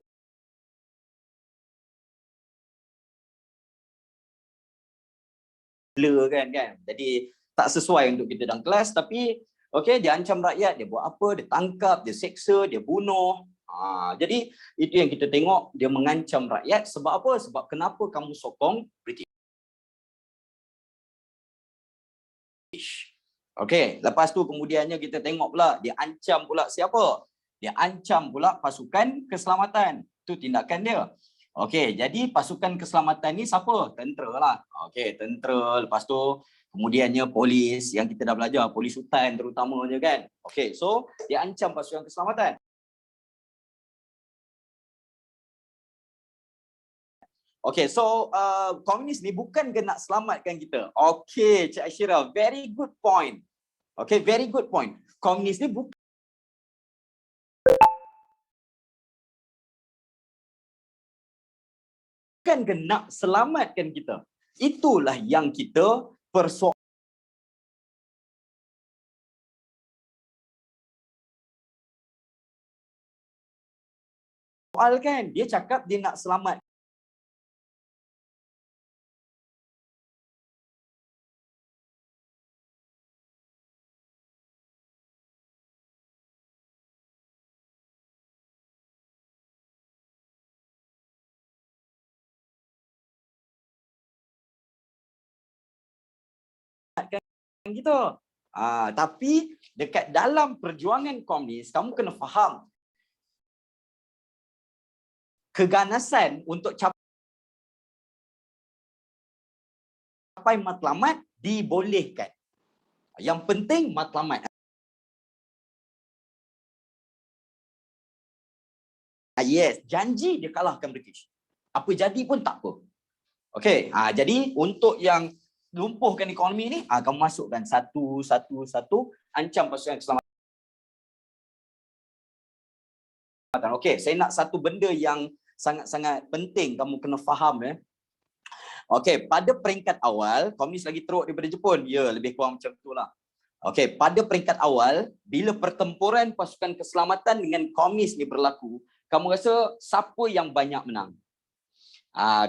kan. Jadi tak sesuai untuk kita dalam kelas, tapi okey, dia ancam rakyat, dia buat apa? Dia tangkap, dia seksa, dia bunuh. Jadi itu yang kita tengok, dia mengancam rakyat. Sebab apa? Sebab kenapa kamu sokong British? Okey, lepas tu kemudiannya kita tengok pula, dia ancam pula siapa? Dia ancam pula pasukan keselamatan. Itu tindakan dia. Okey, jadi pasukan keselamatan ni siapa? Tentera lah. Okey, tentera. Lepas tu kemudiannya polis, yang kita dah belajar, polis hutan terutamanya kan. Okey, so dia ancam pasukan keselamatan. Okay, so komunis ni bukan ke nak selamatkan kita. Okay, Cik Ashira, very good point. Okay, very good point. Komunis ni bukan ke nak selamatkan kita. Itulah yang kita persoalkan. Dia cakap dia nak selamat. Kita. Tapi dekat dalam perjuangan komunis, kamu kena faham keganasan untuk capai matlamat dibolehkan. Yang penting matlamat. Yes, janji dia kalahkan British. Apa jadi pun tak apa. Okey, jadi untuk yang lumpuhkan ekonomi ni, kamu masukkan satu, ancam pasukan keselamatan. Okey, saya nak satu benda yang sangat-sangat penting kamu kena faham Okey, pada peringkat awal, komunis lagi teruk daripada Jepun. Ya, lebih kurang macam itulah. Okey, pada peringkat awal, bila pertempuran pasukan keselamatan dengan komunis ni berlaku, kamu rasa siapa yang banyak menang?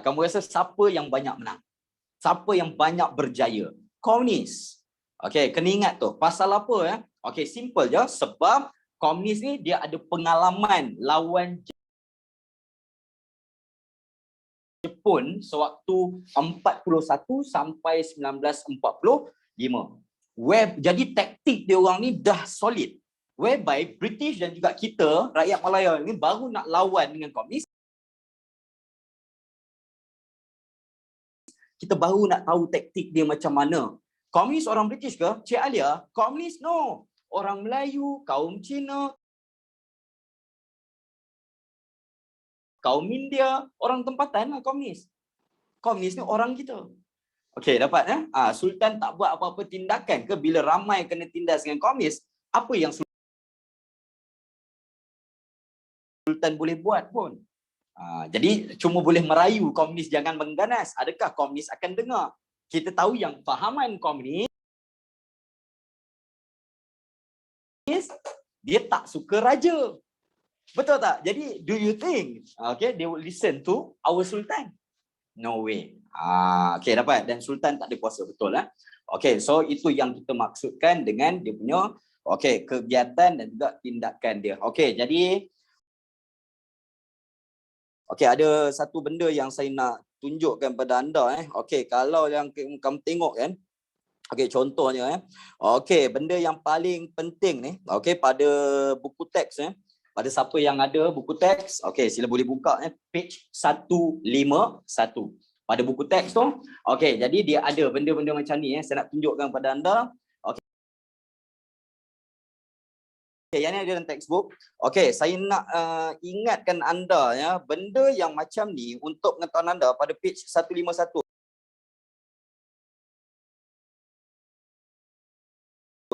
Kamu rasa siapa yang banyak menang? Siapa yang banyak berjaya? Komunis. Okey, kena ingat tu. Pasal apa Okey, simple je. Sebab komunis ni dia ada pengalaman lawan Jepun sewaktu 41 sampai 1945. Jadi taktik dia orang ni dah solid. Whereby British dan juga kita, rakyat Malaya ni baru nak lawan dengan komunis, kita baru nak tahu taktik dia macam mana. Komunis orang British ke? Cik Alia, komunis no. Orang Melayu, kaum Cina, kaum India, orang tempatan lah komunis. Komunis ni orang kita. Okey, dapat ya? Sultan tak buat apa-apa tindakan ke bila ramai kena tindas dengan komunis? Apa yang Sultan boleh buat pun? Jadi cuma boleh merayu komunis jangan mengganas. Adakah komunis akan dengar? Kita tahu yang fahaman komunis dia tak suka raja. Betul tak? Jadi do you think they will listen to our sultan? No way. Okay, dapat. Dan sultan tak ada kuasa, betul lah. Okay, so itu yang kita maksudkan dengan dia punya kegiatan dan juga tindakan dia. Okay, jadi ada satu benda yang saya nak tunjukkan pada anda. Kalau yang kamu tengok kan, contohnya benda yang paling penting ni, pada buku teks pada siapa yang ada buku teks, sila boleh buka page 151. Pada buku teks tu, jadi dia ada benda-benda macam ni saya nak tunjukkan pada anda. Yang ni ada dalam textbook. Saya nak ingatkan anda benda yang macam ni untuk pengetahuan anda pada page 151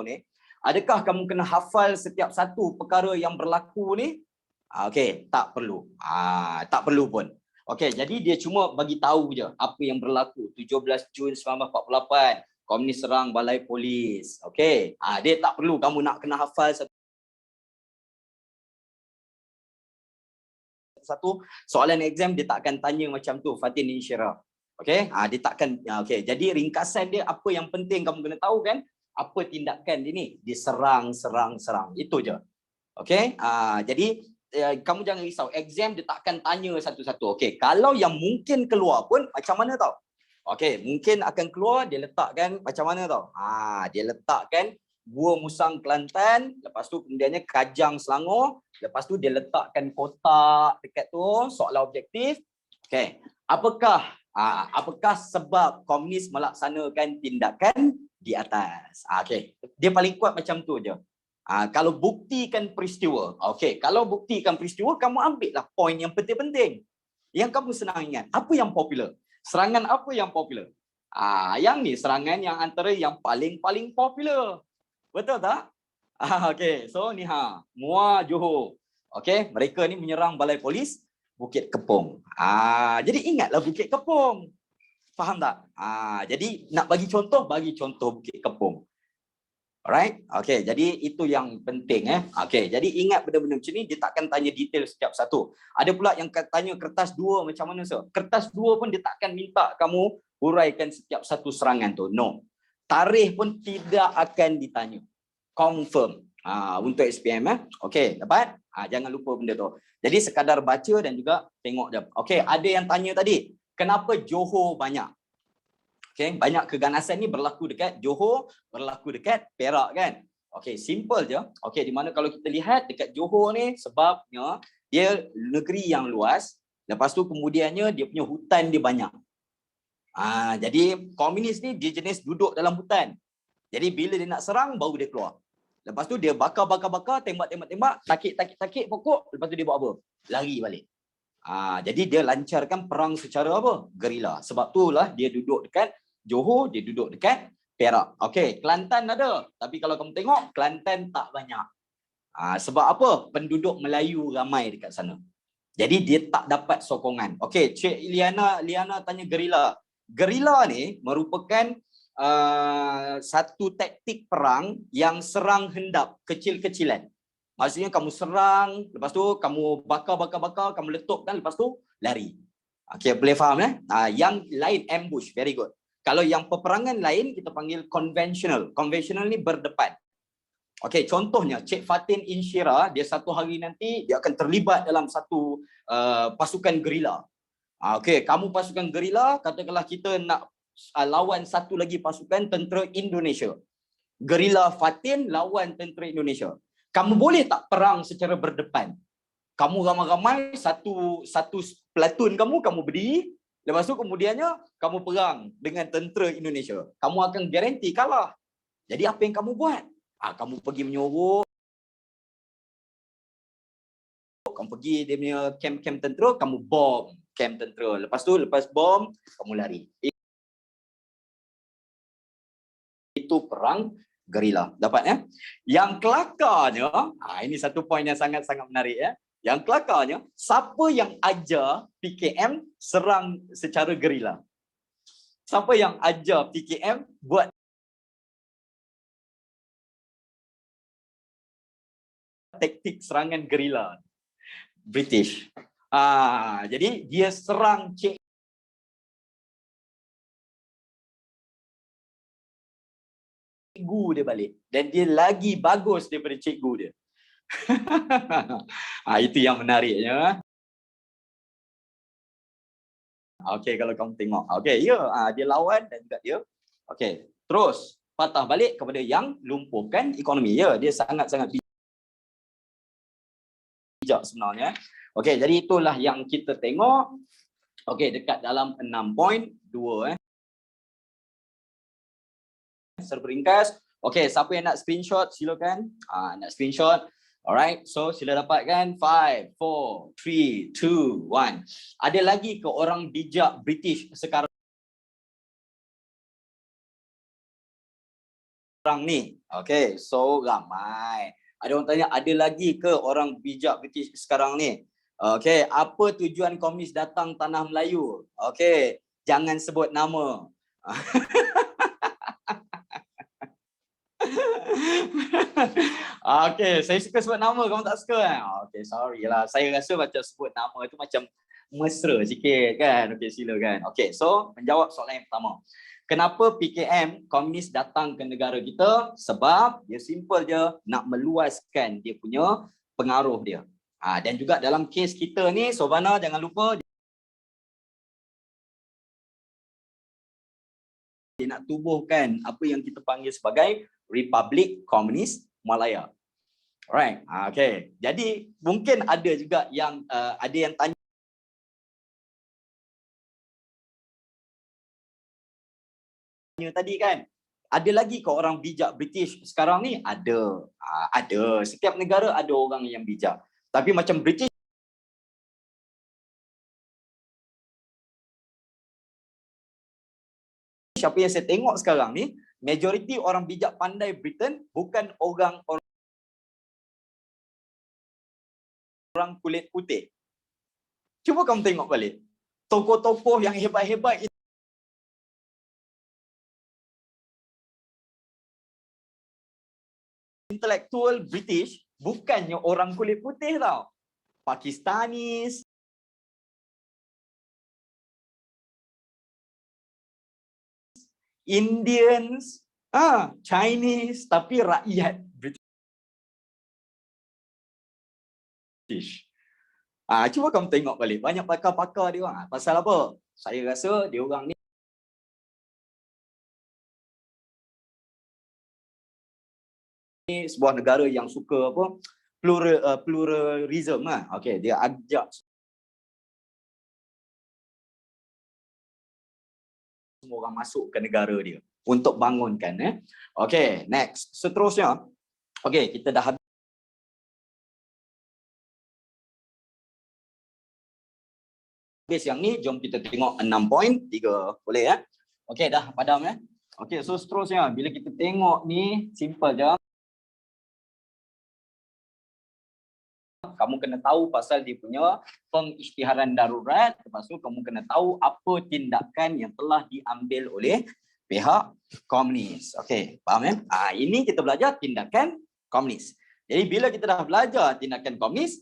ni. Adakah kamu kena hafal setiap satu perkara yang berlaku ni? Tak perlu. Tak perlu pun. Jadi dia cuma bagi tahu je apa yang berlaku 17 Jun 1948, komunis serang balai polis. Dia tak perlu kamu nak kena hafal satu soalan exam dia tak akan tanya macam tu Fatin Insyirah. Dia takkan jadi ringkasan dia apa yang penting kamu kena tahu kan? Apa tindakan dia ni? Dia serang. Itu je. Jadi kamu jangan risau. Exam dia tak akan tanya satu-satu. Kalau yang mungkin keluar pun macam mana tau? Mungkin akan keluar dia letakkan macam mana tau? Dia letakkan Gua Musang Kelantan, lepas tu kemudiannya Kajang Selangor, lepas tu dia letakkan kotak dekat tu soalan objektif. Apakah sebab komunis melaksanakan tindakan di atas? Dia paling kuat macam tu je. Kalau buktikan peristiwa, kalau buktikan peristiwa kamu ambil lah poin yang penting-penting. Yang kamu senang ingat, apa yang popular? Serangan apa yang popular? Yang ni serangan yang antara yang paling popular. Betul tak? So ni Muar Johor. Mereka ni menyerang balai polis Bukit Kepong. Jadi ingatlah Bukit Kepong. Faham tak? Jadi nak bagi contoh Bukit Kepong. Alright? Jadi itu yang penting jadi ingat benda-benda macam ni dia takkan tanya detail setiap satu. Ada pula yang tanya kertas 2 macam mana Kertas 2 pun dia takkan minta kamu huraikan setiap satu serangan tu. No. Tarikh pun tidak akan ditanya. Confirm. Untuk SPM dapat? Jangan lupa benda tu. Jadi sekadar baca dan juga tengok je. Ada yang tanya tadi, kenapa Johor banyak? Banyak keganasan ni berlaku dekat Johor, berlaku dekat Perak kan? Simple je. Di mana kalau kita lihat dekat Johor ni sebabnya dia negeri yang luas, lepas tu kemudiannya dia punya hutan dia banyak. Jadi komunis ni dia jenis duduk dalam hutan. Jadi bila dia nak serang baru dia keluar. Lepas tu dia bakar, tembak, takik pokok, lepas tu dia buat apa? Lari balik. Jadi dia lancarkan perang secara apa? Gerila. Sebab itulah dia duduk dekat Johor, dia duduk dekat Perak. Kelantan ada. Tapi kalau kamu tengok, Kelantan tak banyak. Sebab apa? Penduduk Melayu ramai dekat sana. Jadi dia tak dapat sokongan. Cik Liana tanya gerila. Gerila ni merupakan satu taktik perang yang serang hendap kecil-kecilan. Maksudnya kamu serang, lepas tu kamu bakar, kamu letupkan, lepas tu lari. Boleh faham Yang lain ambush, very good. Kalau yang peperangan lain kita panggil konvensional. Konvensional ni berdepan. Contohnya Cik Fatin Insyirah, dia satu hari nanti dia akan terlibat dalam satu pasukan gerila. Kamu pasukan gerila, katakanlah kita nak lawan satu lagi pasukan tentera Indonesia. Gerila Fatin lawan tentera Indonesia. Kamu boleh tak perang secara berdepan? Kamu ramai-ramai, satu platoon kamu berdiri, Lepas tu kemudiannya kamu perang dengan tentera Indonesia. Kamu akan garanti kalah. Jadi apa yang kamu buat? Kamu pergi menyuruh, kamu pergi dia punya camp-camp tentera, kamu bom camp tentera. Lepas tu, lepas bom, kamu lari. Itu perang gerila. Dapat ya? Yang kelakarnya, ini satu poin yang sangat-sangat menarik ya. Yang kelakarnya, siapa yang ajar PKM serang secara gerila? Siapa yang ajar PKM buat taktik serangan gerila? British. Jadi dia serang cikgu dia balik. Dan dia lagi bagus daripada cikgu dia. Itu yang menariknya. Okey, kalau kamu tengok. Okey, ya, dia lawan dan juga dia. Okey, terus patah balik kepada yang lumpuhkan ekonomi. Ya, dia sangat-sangat bijak sebenarnya. Okey, jadi itulah yang kita tengok. Okey, dekat dalam 6.2 Serberingkas. Okey, siapa yang nak screenshot silakan. Nak screenshot. Alright, so sila dapatkan 5, 4, 3, 2, 1. Ada lagi ke orang bijak British sekarang ni? Okey, so ramai. Ada orang tanya, ada lagi ke orang bijak British sekarang ni? Okey, apa tujuan komunis datang tanah Melayu? Okey, jangan sebut nama. Okey, saya suka sebut nama, kamu tak suka kan? Okey, sorry lah. Saya rasa macam sebut nama itu macam mesra sikit kan. Okey, silakan. Okey, so menjawab soalan yang pertama. Kenapa PKM komunis datang ke negara kita? Sebab dia simple je, nak meluaskan dia punya pengaruh dia. Dan juga dalam kes kita ni, Sobana jangan lupa dia nak tubuhkan apa yang kita panggil sebagai Republik Komunis Malaya. Alright, okay. Jadi mungkin ada juga yang ada yang tanya tadi kan, ada lagi ke orang bijak British sekarang ni? Ada, ada. Setiap negara ada orang yang bijak. Tapi macam British, apa yang saya tengok sekarang ni, majoriti orang bijak pandai Britain bukan orang kulit putih. Cuba kamu tengok balik. Tokoh-tokoh yang hebat-hebat intelektual British bukannya orang kulit putih tau. Pakistanis, Indians, Chinese, tapi rakyat British. Cuba kamu tengok balik, banyak pakar-pakar dia orang. Pasal apa? Saya rasa dia orang ni sebuah negara yang suka apa? Pluralism lah. Okey, dia ajak semua orang masuk ke negara dia untuk bangunkan. Okey, next. Seterusnya, okey, kita dah habis yang ni, jom kita tengok 6.3. Boleh ya? Okey, dah padam ya? Okey, so seterusnya, bila kita tengok ni, simple je. Kamu kena tahu pasal dia punya pengisytiharan darurat. Lepas tu kamu kena tahu apa tindakan yang telah diambil oleh pihak komunis. Okey, faham ya? Ini kita belajar tindakan komunis. Jadi bila kita dah belajar tindakan komunis,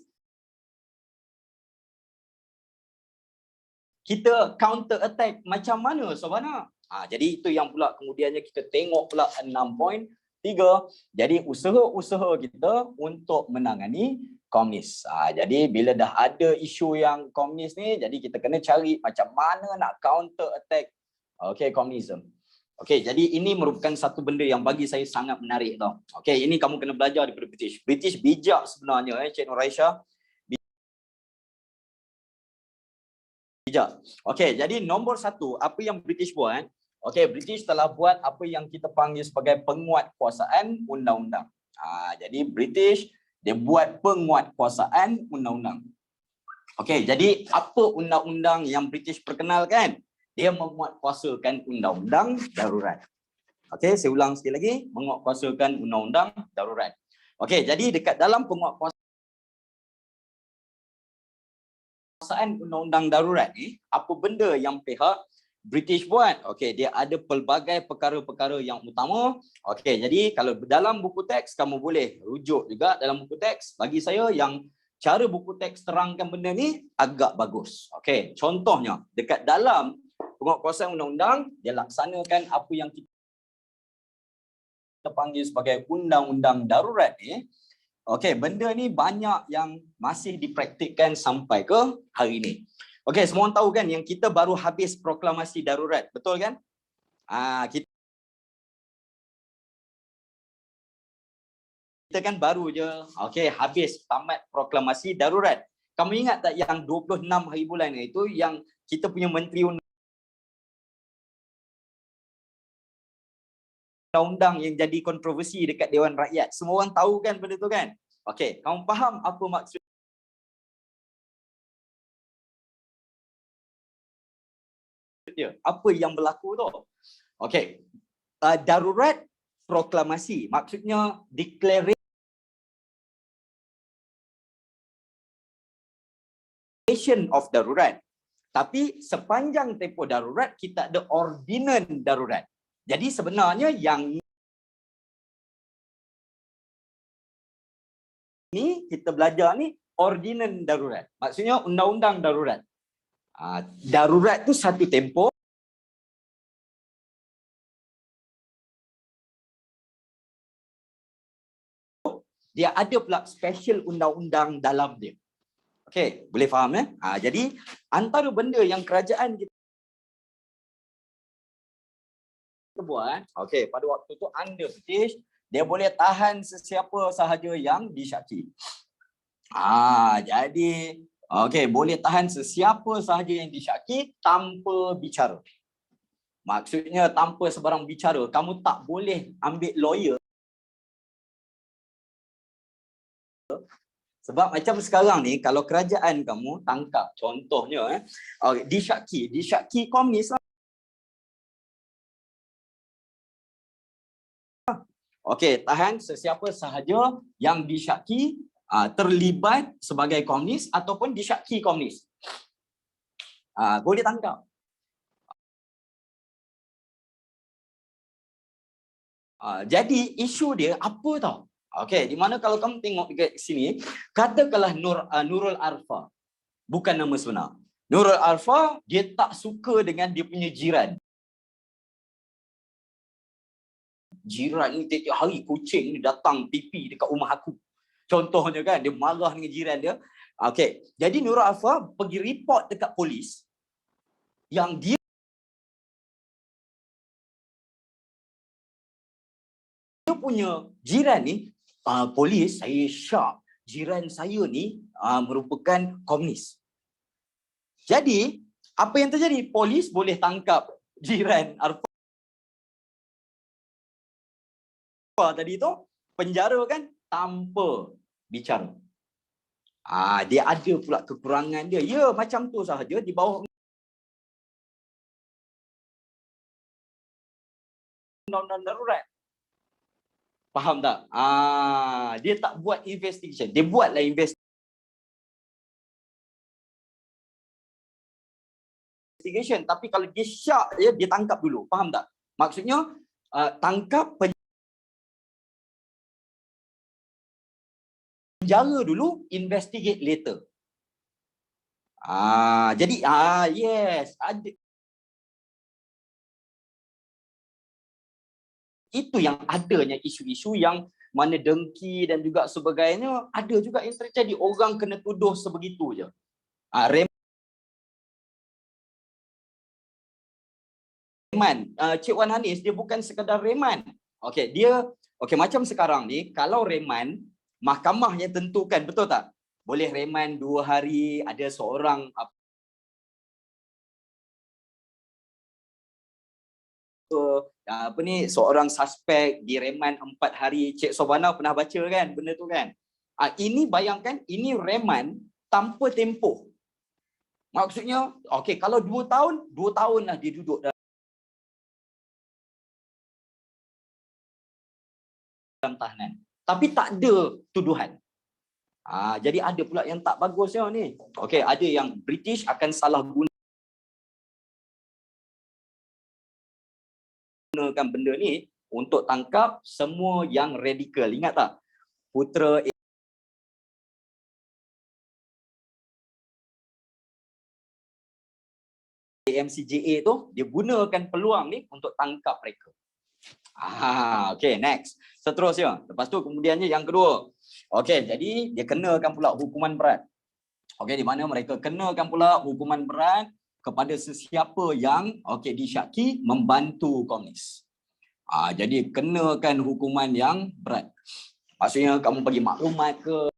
kita counter attack macam mana Sobana? Jadi itu yang pula kemudiannya kita tengok pula 6.3. Jadi usaha-usaha kita untuk menangani komunis. Jadi bila dah ada isu yang komunis ni, jadi kita kena cari macam mana nak counter attack komunisme. Okey, jadi ini merupakan satu benda yang bagi saya sangat menarik tau. Okey, ini kamu kena belajar daripada British. British bijak sebenarnya Cik Nur Aisyah. Sekejap. Okey, jadi nombor 1, apa yang British buat? Okey, British telah buat apa yang kita panggil sebagai penguatkuasaan undang-undang. Jadi British dia buat penguatkuasaan undang-undang. Okey, jadi apa undang-undang yang British perkenalkan? Dia menguatkuasakan undang-undang darurat. Okey, saya ulang sekali lagi, menguatkuasakan undang-undang darurat. Okey, jadi dekat dalam penguatkuasaan undang-undang darurat ni, apa benda yang pihak British buat? Okey, dia ada pelbagai perkara-perkara yang utama. Okey, jadi kalau dalam buku teks kamu boleh rujuk juga dalam buku teks. Bagi saya yang cara buku teks terangkan benda ni agak bagus. Okey, contohnya dekat dalam penguatkuasaan undang-undang dia laksanakan apa yang kita panggil sebagai undang-undang darurat ni. Okey, benda ni banyak yang masih dipraktikkan sampai ke hari ini. Okey, semua orang tahu kan yang kita baru habis proklamasi darurat, betul kan? Kita kan baru je, okey, habis tamat proklamasi darurat. Kamu ingat tak yang 26 hari bulan itu yang kita punya menteri undang-undang yang jadi kontroversi dekat Dewan Rakyat. Semua orang tahu kan benda tu kan? Okey, kamu faham apa maksud dia? Apa yang berlaku tu? Okey. Darurat proklamasi, maksudnya declaration of darurat. Tapi sepanjang tempoh darurat kita ada ordinan darurat. Jadi sebenarnya yang ni kita belajar ni ordinan darurat. Maksudnya undang-undang darurat. Darurat tu satu tempoh. Dia ada pula special undang-undang dalam dia. Okey, boleh faham jadi antara benda yang kerajaan kita buat, okey, pada waktu tu under British, dia boleh tahan sesiapa sahaja yang disyaki. Jadi okey, boleh tahan sesiapa sahaja yang disyaki tanpa bicara. Maksudnya tanpa sebarang bicara, kamu tak boleh ambil lawyer. Sebab macam sekarang ni kalau kerajaan kamu tangkap contohnya disyaki komunis lah. Okey, tahan sesiapa sahaja yang disyaki terlibat sebagai komunis ataupun disyaki komunis. Boleh tangkap. Jadi isu dia apa tau? Okey, di mana kalau kamu tengok dekat sini, katakanlah Nurul Arfa, bukan nama sebenar. Nurul Arfa dia tak suka dengan dia punya jiran. Jiran ni tiap hari kucing ni datang pipi dekat rumah aku. Contohnya kan, dia marah dengan jiran dia. Okey, jadi Nurul Arfa pergi report dekat polis yang dia punya jiran ni, polis, saya syak, jiran saya ni merupakan komunis. Jadi, apa yang terjadi? Polis boleh tangkap jiran Arfa tadi tu, penjara kan tanpa bicara. Dia ada pula kekurangan dia. Ya, macam tu sahaja di bawah undang-undang darurat. Faham tak? Dia tak buat investigation. Dia buatlah investigation. Tapi kalau dia syak je, dia tangkap dulu. Faham tak? Maksudnya, tangkap penjara dulu, investigate later. Jadi, yes. Itu yang adanya isu-isu yang mana dengki dan juga sebagainya, ada juga yang terjadi. Orang kena tuduh sebegitu je. Reman, Cik Wan Hanis, dia bukan sekadar reman. Okey, macam sekarang ni, kalau reman, mahkamah yang tentukan, betul tak? Boleh reman 2 hari, ada seorang apa ni, seorang suspek direman 4 hari. Cik Sobana pernah baca kan benda tu kan. Ini bayangkan, ini reman tanpa tempoh. Maksudnya, okey, kalau 2 tahun, 2 tahun lah dia duduk dalam tahanan. Tapi tak ada tuduhan. Jadi ada pula yang tak bagusnya ni. Okey, ada yang British akan salah gunakan benda ni untuk tangkap semua yang radikal. Ingat tak? Putera AMCJA tu, dia gunakan peluang ni untuk tangkap mereka. Okay, next. Seterusnya. Lepas tu kemudiannya yang kedua. Okay, jadi dia kenakan pula hukuman berat. Okay, di mana mereka kenakan pula hukuman berat kepada sesiapa yang disyaki membantu komunis. Jadi kenakan hukuman yang berat. Maksudnya kamu bagi maklumat ke,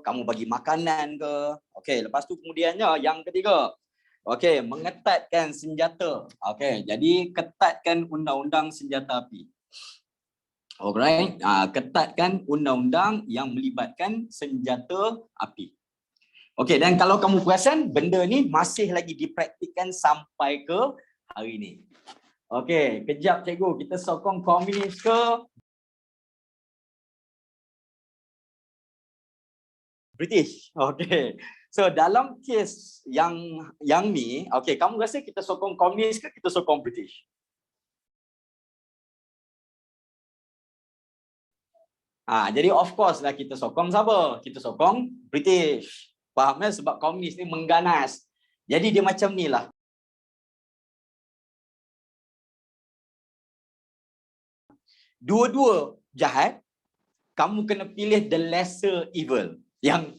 kamu bagi makanan ke. Okey, lepas tu kemudiannya yang ketiga. Okey, mengetatkan senjata. Okey, jadi ketatkan undang-undang senjata api. Alright, ketatkan undang-undang yang melibatkan senjata api. Okey, dan kalau kamu perasan benda ni masih lagi dipraktikkan sampai ke hari ni. Okey, kejap cikgu, kita sokong komunis ke British? Okey. So dalam kes yang ni, okey, kamu rasa kita sokong komunis ke kita sokong British? Jadi of course lah kita sokong siapa? Kita sokong British. Faham ya? Sebab komunis ni mengganas. Jadi dia macam ni lah. Dua-dua jahat, kamu kena pilih the lesser evil. Yang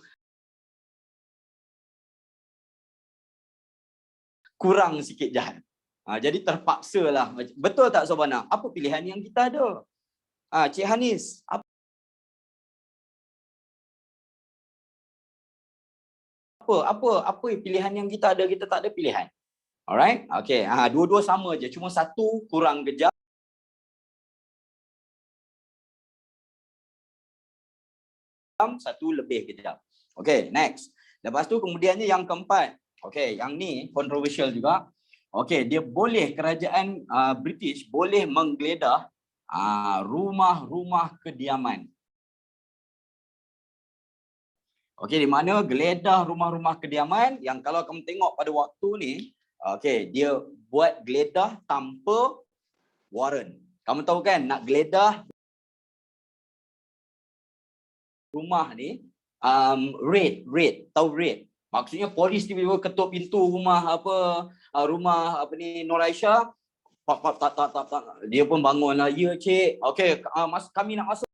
kurang sikit jahat. Jadi terpaksa lah. Betul tak Sobana? Apa pilihan yang kita ada? Cik Hanis, apa pilihan yang kita ada? Kita tak ada pilihan. Alright? Okay. Dua-dua sama je. Cuma satu kurang kejam, satu lebih kejam. Okay, next. Lepas tu kemudiannya yang keempat. Okay, yang ni controversial juga. Okay, dia boleh, kerajaan British boleh menggeledah rumah-rumah kediaman. Okay, di mana geledah rumah-rumah kediaman yang kalau kamu tengok pada waktu ni, okay, dia buat geledah tanpa warrant. Kamu tahu kan, nak geledah rumah ni, raid, tahu raid? Maksudnya polis tiba-tiba ketuk pintu rumah rumah Nur Aisyah, tak. Dia pun bangunlah, ya cik, okey, kami nak masuk,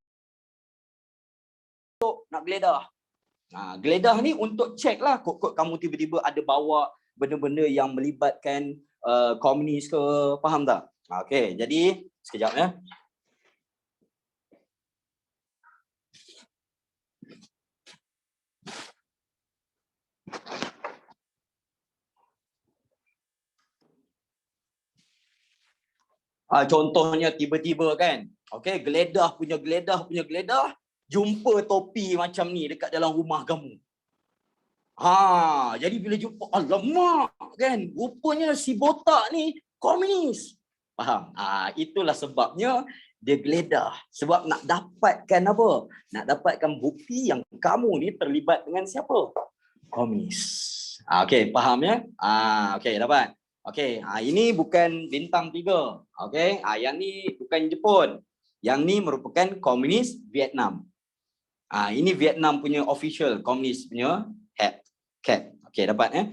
nak geledah. Geledah ni untuk cek lah, kod-kod kamu tiba-tiba ada bawa benda-benda yang melibatkan komunis ke, faham tak? Okey, jadi sekejap ya. Contohnya tiba-tiba kan, okey, geledah punya geledah, jumpa topi macam ni dekat dalam rumah kamu. Jadi bila jumpa, alamak kan, rupanya si botak ni komunis. Faham? Itulah sebabnya dia geledah. Sebab nak dapatkan apa? Nak dapatkan bukti yang kamu ni terlibat dengan siapa? Komunis. Okey, faham ya? Okey, dapat. Okey, ini bukan bintang 3. Okey, yang ni bukan Jepun. Yang ni merupakan komunis Vietnam. Ini Vietnam punya official komunis punya cat. Okey, dapat ya?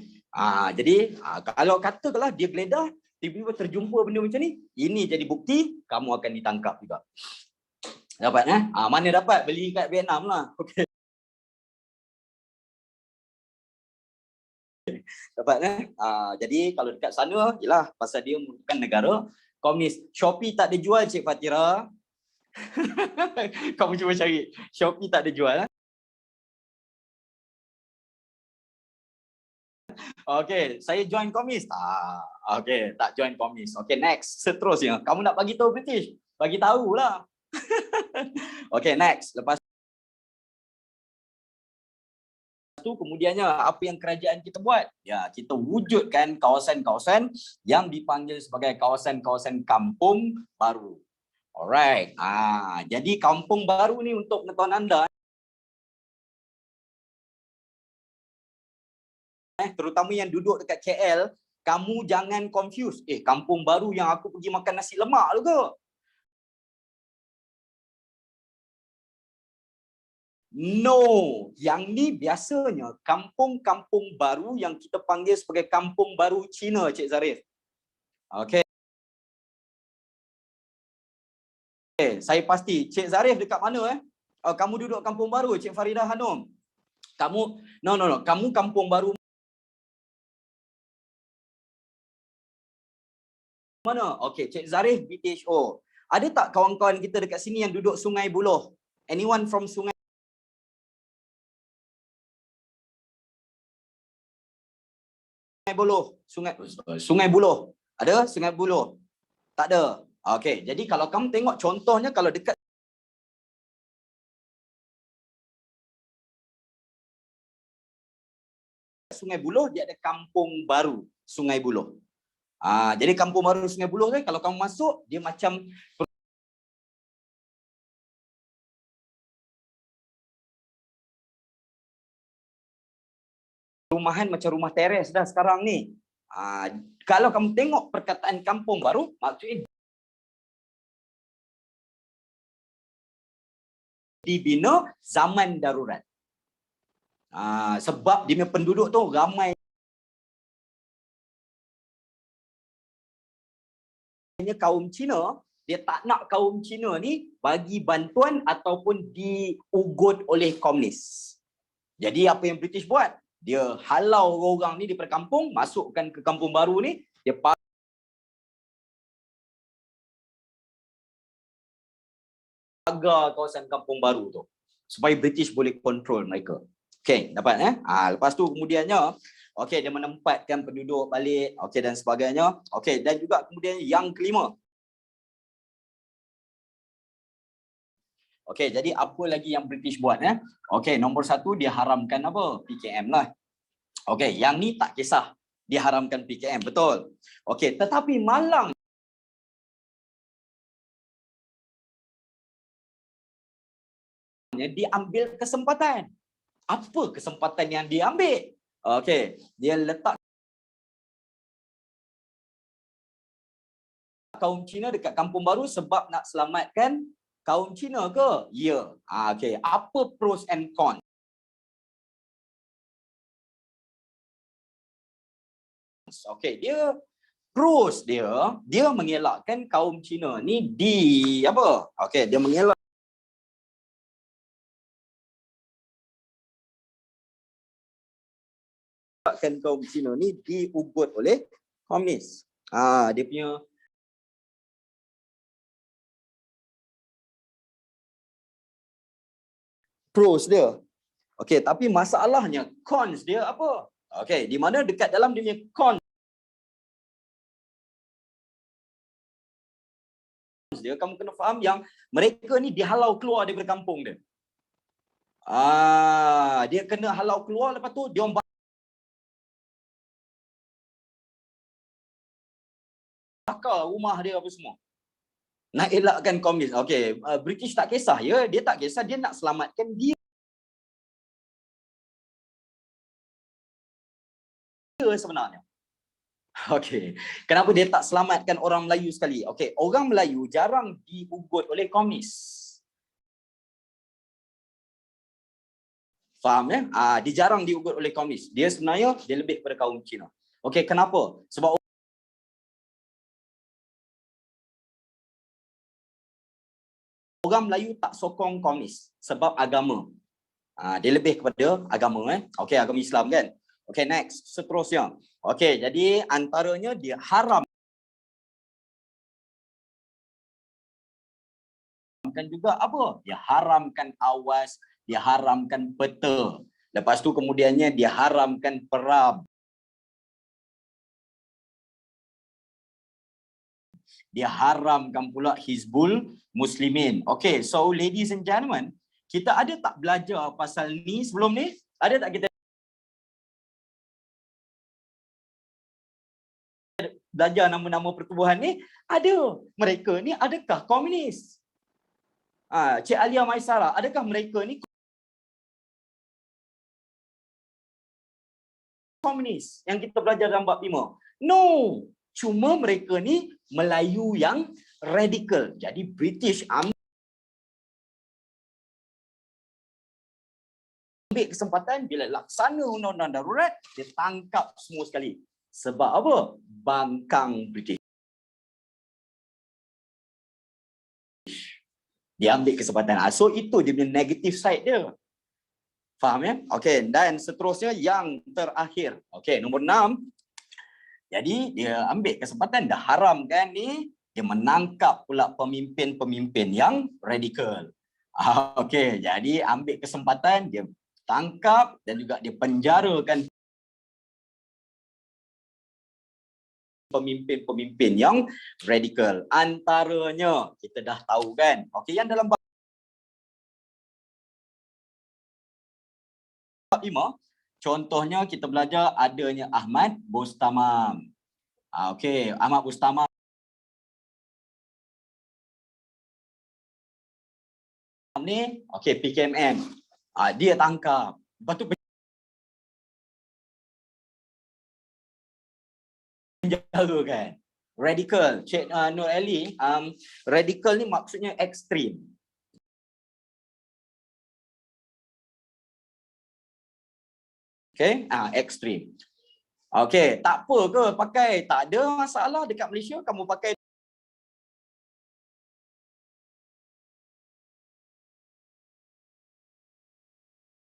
Jadi kalau katakanlah dia geledah, tiba-tiba terjumpa benda macam ni, ini jadi bukti, kamu akan ditangkap juga. Dapat ya? Mana dapat? Beli kat Vietnam lah. Okey. Dapat jadi kalau dekat sana, yalah, pasal dia bukan negara komunis. Shopee tak ada jual, Cik Fatira. Kamu cuba cari. Shopee tak ada jual. Okey, saya join komis. Okey, tak join komis. Okey, next. Seterusnya, kamu nak bagi tahu British? Bagi tahulah. Okey, next. Lepas tu kemudiannya apa yang kerajaan kita buat? Ya, kita wujudkan kawasan-kawasan yang dipanggil sebagai kawasan-kawasan kampung baru. Alright. Jadi kampung baru ni untuk pengetahuan anda, terutama yang duduk dekat KL, kamu jangan confuse. Kampung baru yang aku pergi makan nasi lemak tu ke? No, yang ni biasanya kampung-kampung baru yang kita panggil sebagai kampung baru Cina, Cik Zarif. Okey. Saya pasti Cik Zarif dekat mana kamu duduk kampung baru, Cik Faridah Hanum? Kamu no. Kamu kampung baru mana? Okey, Cik Zarif BTHO. Ada tak kawan-kawan kita dekat sini yang duduk Sungai Buloh? Anyone from Sungai Buloh? Sungai Buloh. Ada Sungai Buloh? Tak ada. Okey, jadi kalau kamu tengok contohnya kalau dekat Sungai Buloh dia ada kampung baru Sungai Buloh. Jadi kampung baru Sungai Buloh ni kalau kamu masuk dia macam perumahan macam rumah teres dah sekarang ni. Kalau kamu tengok perkataan kampung baru, maksudnya dibina zaman darurat. Sebab dia punya penduduk tu ramai kaum Cina, dia tak nak kaum Cina ni bagi bantuan ataupun diugut oleh komunis. Jadi apa yang British buat? Dia halau orang ni daripada kampung, masukkan ke kampung baru ni, dia pagar kawasan kampung baru tu supaya British boleh kontrol mereka. Okey, dapat lepas tu kemudiannya dia menempatkan penduduk balik, dan sebagainya. Dan juga kemudian yang kelima. Jadi apa lagi yang British buat nombor satu dia haramkan apa? PKM lah. Yang ni tak kisah. Dia haramkan PKM, betul. Tetapi malang diambil kesempatan. Apa kesempatan yang diambil? Dia letak kaum Cina dekat kampung baru sebab nak selamatkan kaum Cina ke? Ya. Apa pros and cons? Dia pros dia mengelakkan kaum Cina ni dia mengelakkan kaum Cina ni diugut oleh komunis. Dia punya pros dia. Tapi masalahnya cons dia apa? Di mana dekat dalam dia punya cons dia, kamu kena faham yang mereka ni dihalau keluar daripada kampung dia. Dia kena halau keluar, lepas tu dia bakar rumah dia apa semua. Nak elakkan komunis. British tak kisah ya, dia tak kisah, dia nak selamatkan dia sebenarnya. Kenapa dia tak selamatkan orang Melayu sekali? Orang Melayu jarang diugut oleh komunis. Faham dia jarang diugut oleh komunis. Dia sebenarnya dia lebih kepada kaum Cina. Kenapa? Sebab orang Melayu tak sokong komunis sebab agama. Dia lebih kepada agama agama Islam kan. Next, seterusnya. Jadi antaranya dia haramkan juga apa? Dia haramkan awas, dia haramkan peta. Lepas tu kemudiannya dia haramkan perab. dia haramkan pula Hizbul Muslimin. Okay, so ladies and gentlemen, kita ada tak belajar pasal ni sebelum ni? Ada tak kita belajar nama-nama pertubuhan ni? Ada. Mereka ni adakah komunis? Cik Alia Maisara, adakah mereka ni komunis yang kita belajar dalam bab 5? No. Cuma mereka ni Melayu yang radikal. Jadi British ambil kesempatan bila laksana undang-undang darurat, dia tangkap semua sekali. Sebab apa? Bangkang British. Dia ambil kesempatan. So itu dia punya negative side dia. Faham ya? Okey, dan seterusnya yang terakhir. Okey, nombor 6. Jadi dia ambil kesempatan, dah haram kan ni, dia menangkap pula pemimpin-pemimpin yang radikal. Okey, jadi ambil kesempatan, dia tangkap dan juga dia penjarakan pemimpin-pemimpin yang radikal. Antaranya kita dah tahu kan. Okey, yang dalam bab 5, contohnya kita belajar adanya Ahmad Bustamam. Okey, Ahmad Bustamam ni, okey, PKMN. Dia tangkap. Lepas tu penjara kan. Radikal. Cik Nur Ali, radikal ni maksudnya ekstrim. Okey, ekstrim. Okey, tak apa ke pakai, tak ada masalah dekat Malaysia kamu pakai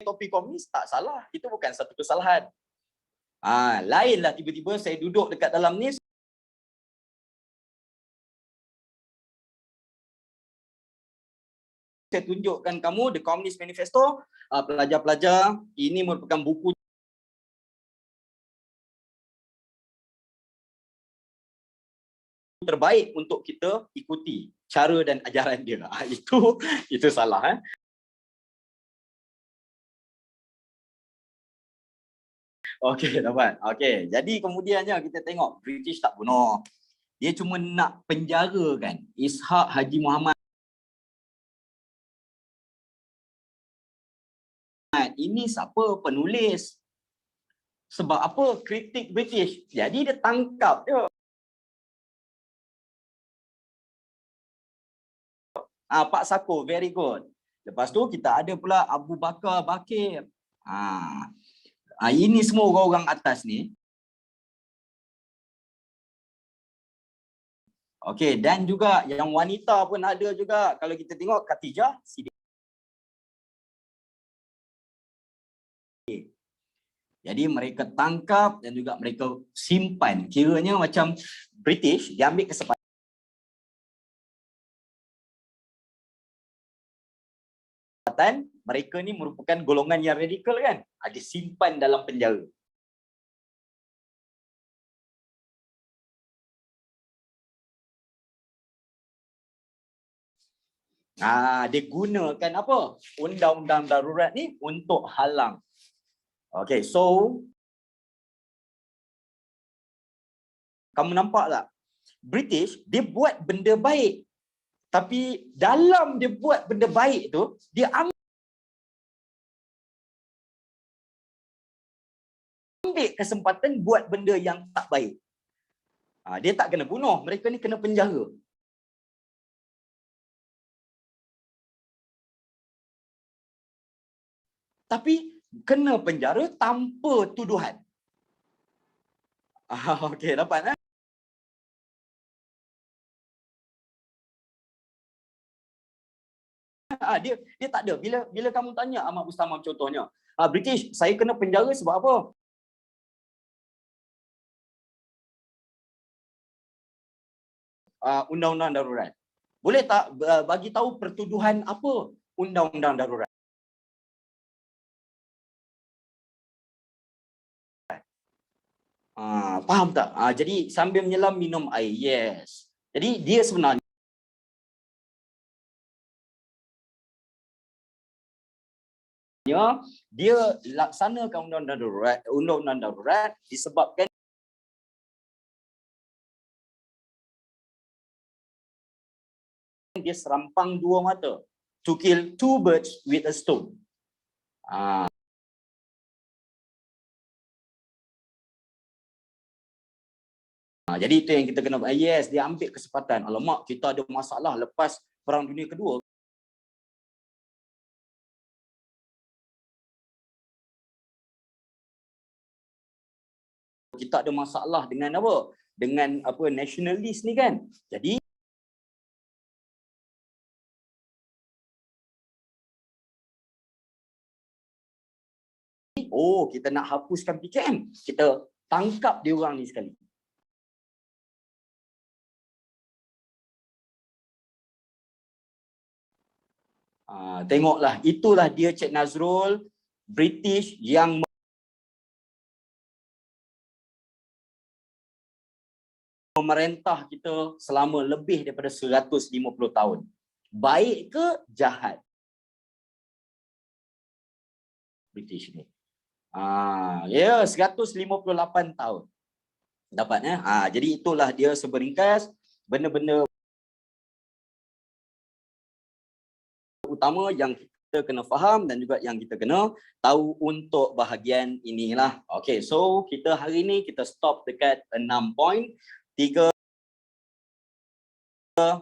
topi komunis, tak salah. Itu bukan satu kesalahan. Lainlah tiba-tiba saya duduk dekat dalam ni, saya tunjukkan kamu The Communist Manifesto, pelajar-pelajar, ini merupakan buku terbaik untuk kita ikuti cara dan ajaran dia. Itu salah. Okey, dapat. Okey, jadi kemudiannya kita tengok British tak bunuh. Dia cuma nak penjarakan Ishaq Haji Muhammad. Ini siapa? Penulis. Sebab apa? Kritik British. Jadi dia tangkap dia. Pak Sako, very good. Lepas tu kita ada pula Abu Bakar Bakir. Ini semua orang-orang atas ni. Okey, dan juga yang wanita pun ada juga. Kalau kita tengok Khatijah Siddiq. Jadi mereka tangkap dan juga mereka simpan. Kiranya macam British, dia ambil kesempatan. Mereka ni merupakan golongan yang radikal kan. Dia simpan dalam penjara. Dia gunakan apa? Undang-undang darurat ni untuk halang. Okay, so kamu nampak tak? British, dia buat benda baik. Tapi dalam dia buat benda baik tu, dia ambil kesempatan buat benda yang tak baik. Dia tak kena bunuh, mereka ni kena penjara. Tapi kena penjara tanpa tuduhan. Okey, dapat dia tak ada. Bila kamu tanya Ahmad Bustamam contohnya, British, saya kena penjara sebab apa? Undang-undang darurat. Boleh tak bagi tahu pertuduhan apa undang-undang darurat? Faham tak? Jadi sambil menyelam minum air. Yes. Jadi dia sebenarnya dia laksanakan undang-undang darurat disebabkan dia serampang dua mata, to kill two birds with a stone. Jadi itu yang kita kena, yes, dia ambil kesempatan. Alamak, kita ada masalah lepas Perang Dunia Kedua. Kita ada masalah dengan apa? Dengan apa, nationalist ni kan. Jadi kita nak hapuskan PKM. Kita tangkap dia orang ni sekali. Tengoklah, itulah dia Cik Nazrul, British yang memerintah kita selama lebih daripada 150 tahun. Baik ke jahat? British ni. 158 tahun. Dapatnya. Jadi itulah dia seberingkas benda-benda utama yang kita kena faham dan juga yang kita kena tahu untuk bahagian inilah. Okay, so kita hari ni kita stop dekat 6 point. 3.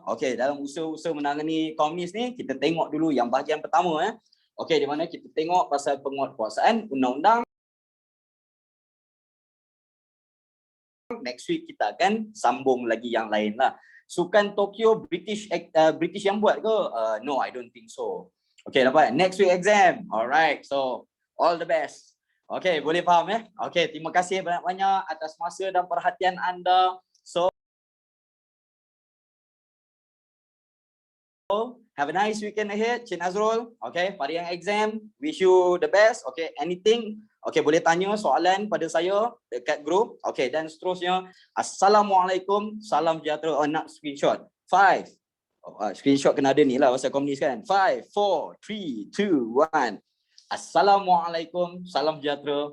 Okay, dalam usaha-usaha menangani komunis ni, kita tengok dulu yang bahagian pertama. Okay, di mana kita tengok pasal penguatkuasaan undang-undang. Next week kita akan sambung lagi yang lain lah. Sukan Tokyo British yang buat ke? No, I don't think so. Okay, dapat. Next week exam. Alright, so all the best. Okay, boleh faham Okay, terima kasih banyak-banyak atas masa dan perhatian anda. So, have a nice weekend ahead, Cik Nazrul. Okay, pada yang exam, wish you the best. Okay, anything, okay, boleh tanya soalan pada saya dekat group. Okay, dan seterusnya, Assalamualaikum, salam sejahtera. Nak screenshot. 5. Screenshot kena ada ni lah pasal komunis kan. 5, 4, 3, 2, 1. Assalamualaikum, salam sejahtera.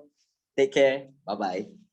Take care. Bye-bye.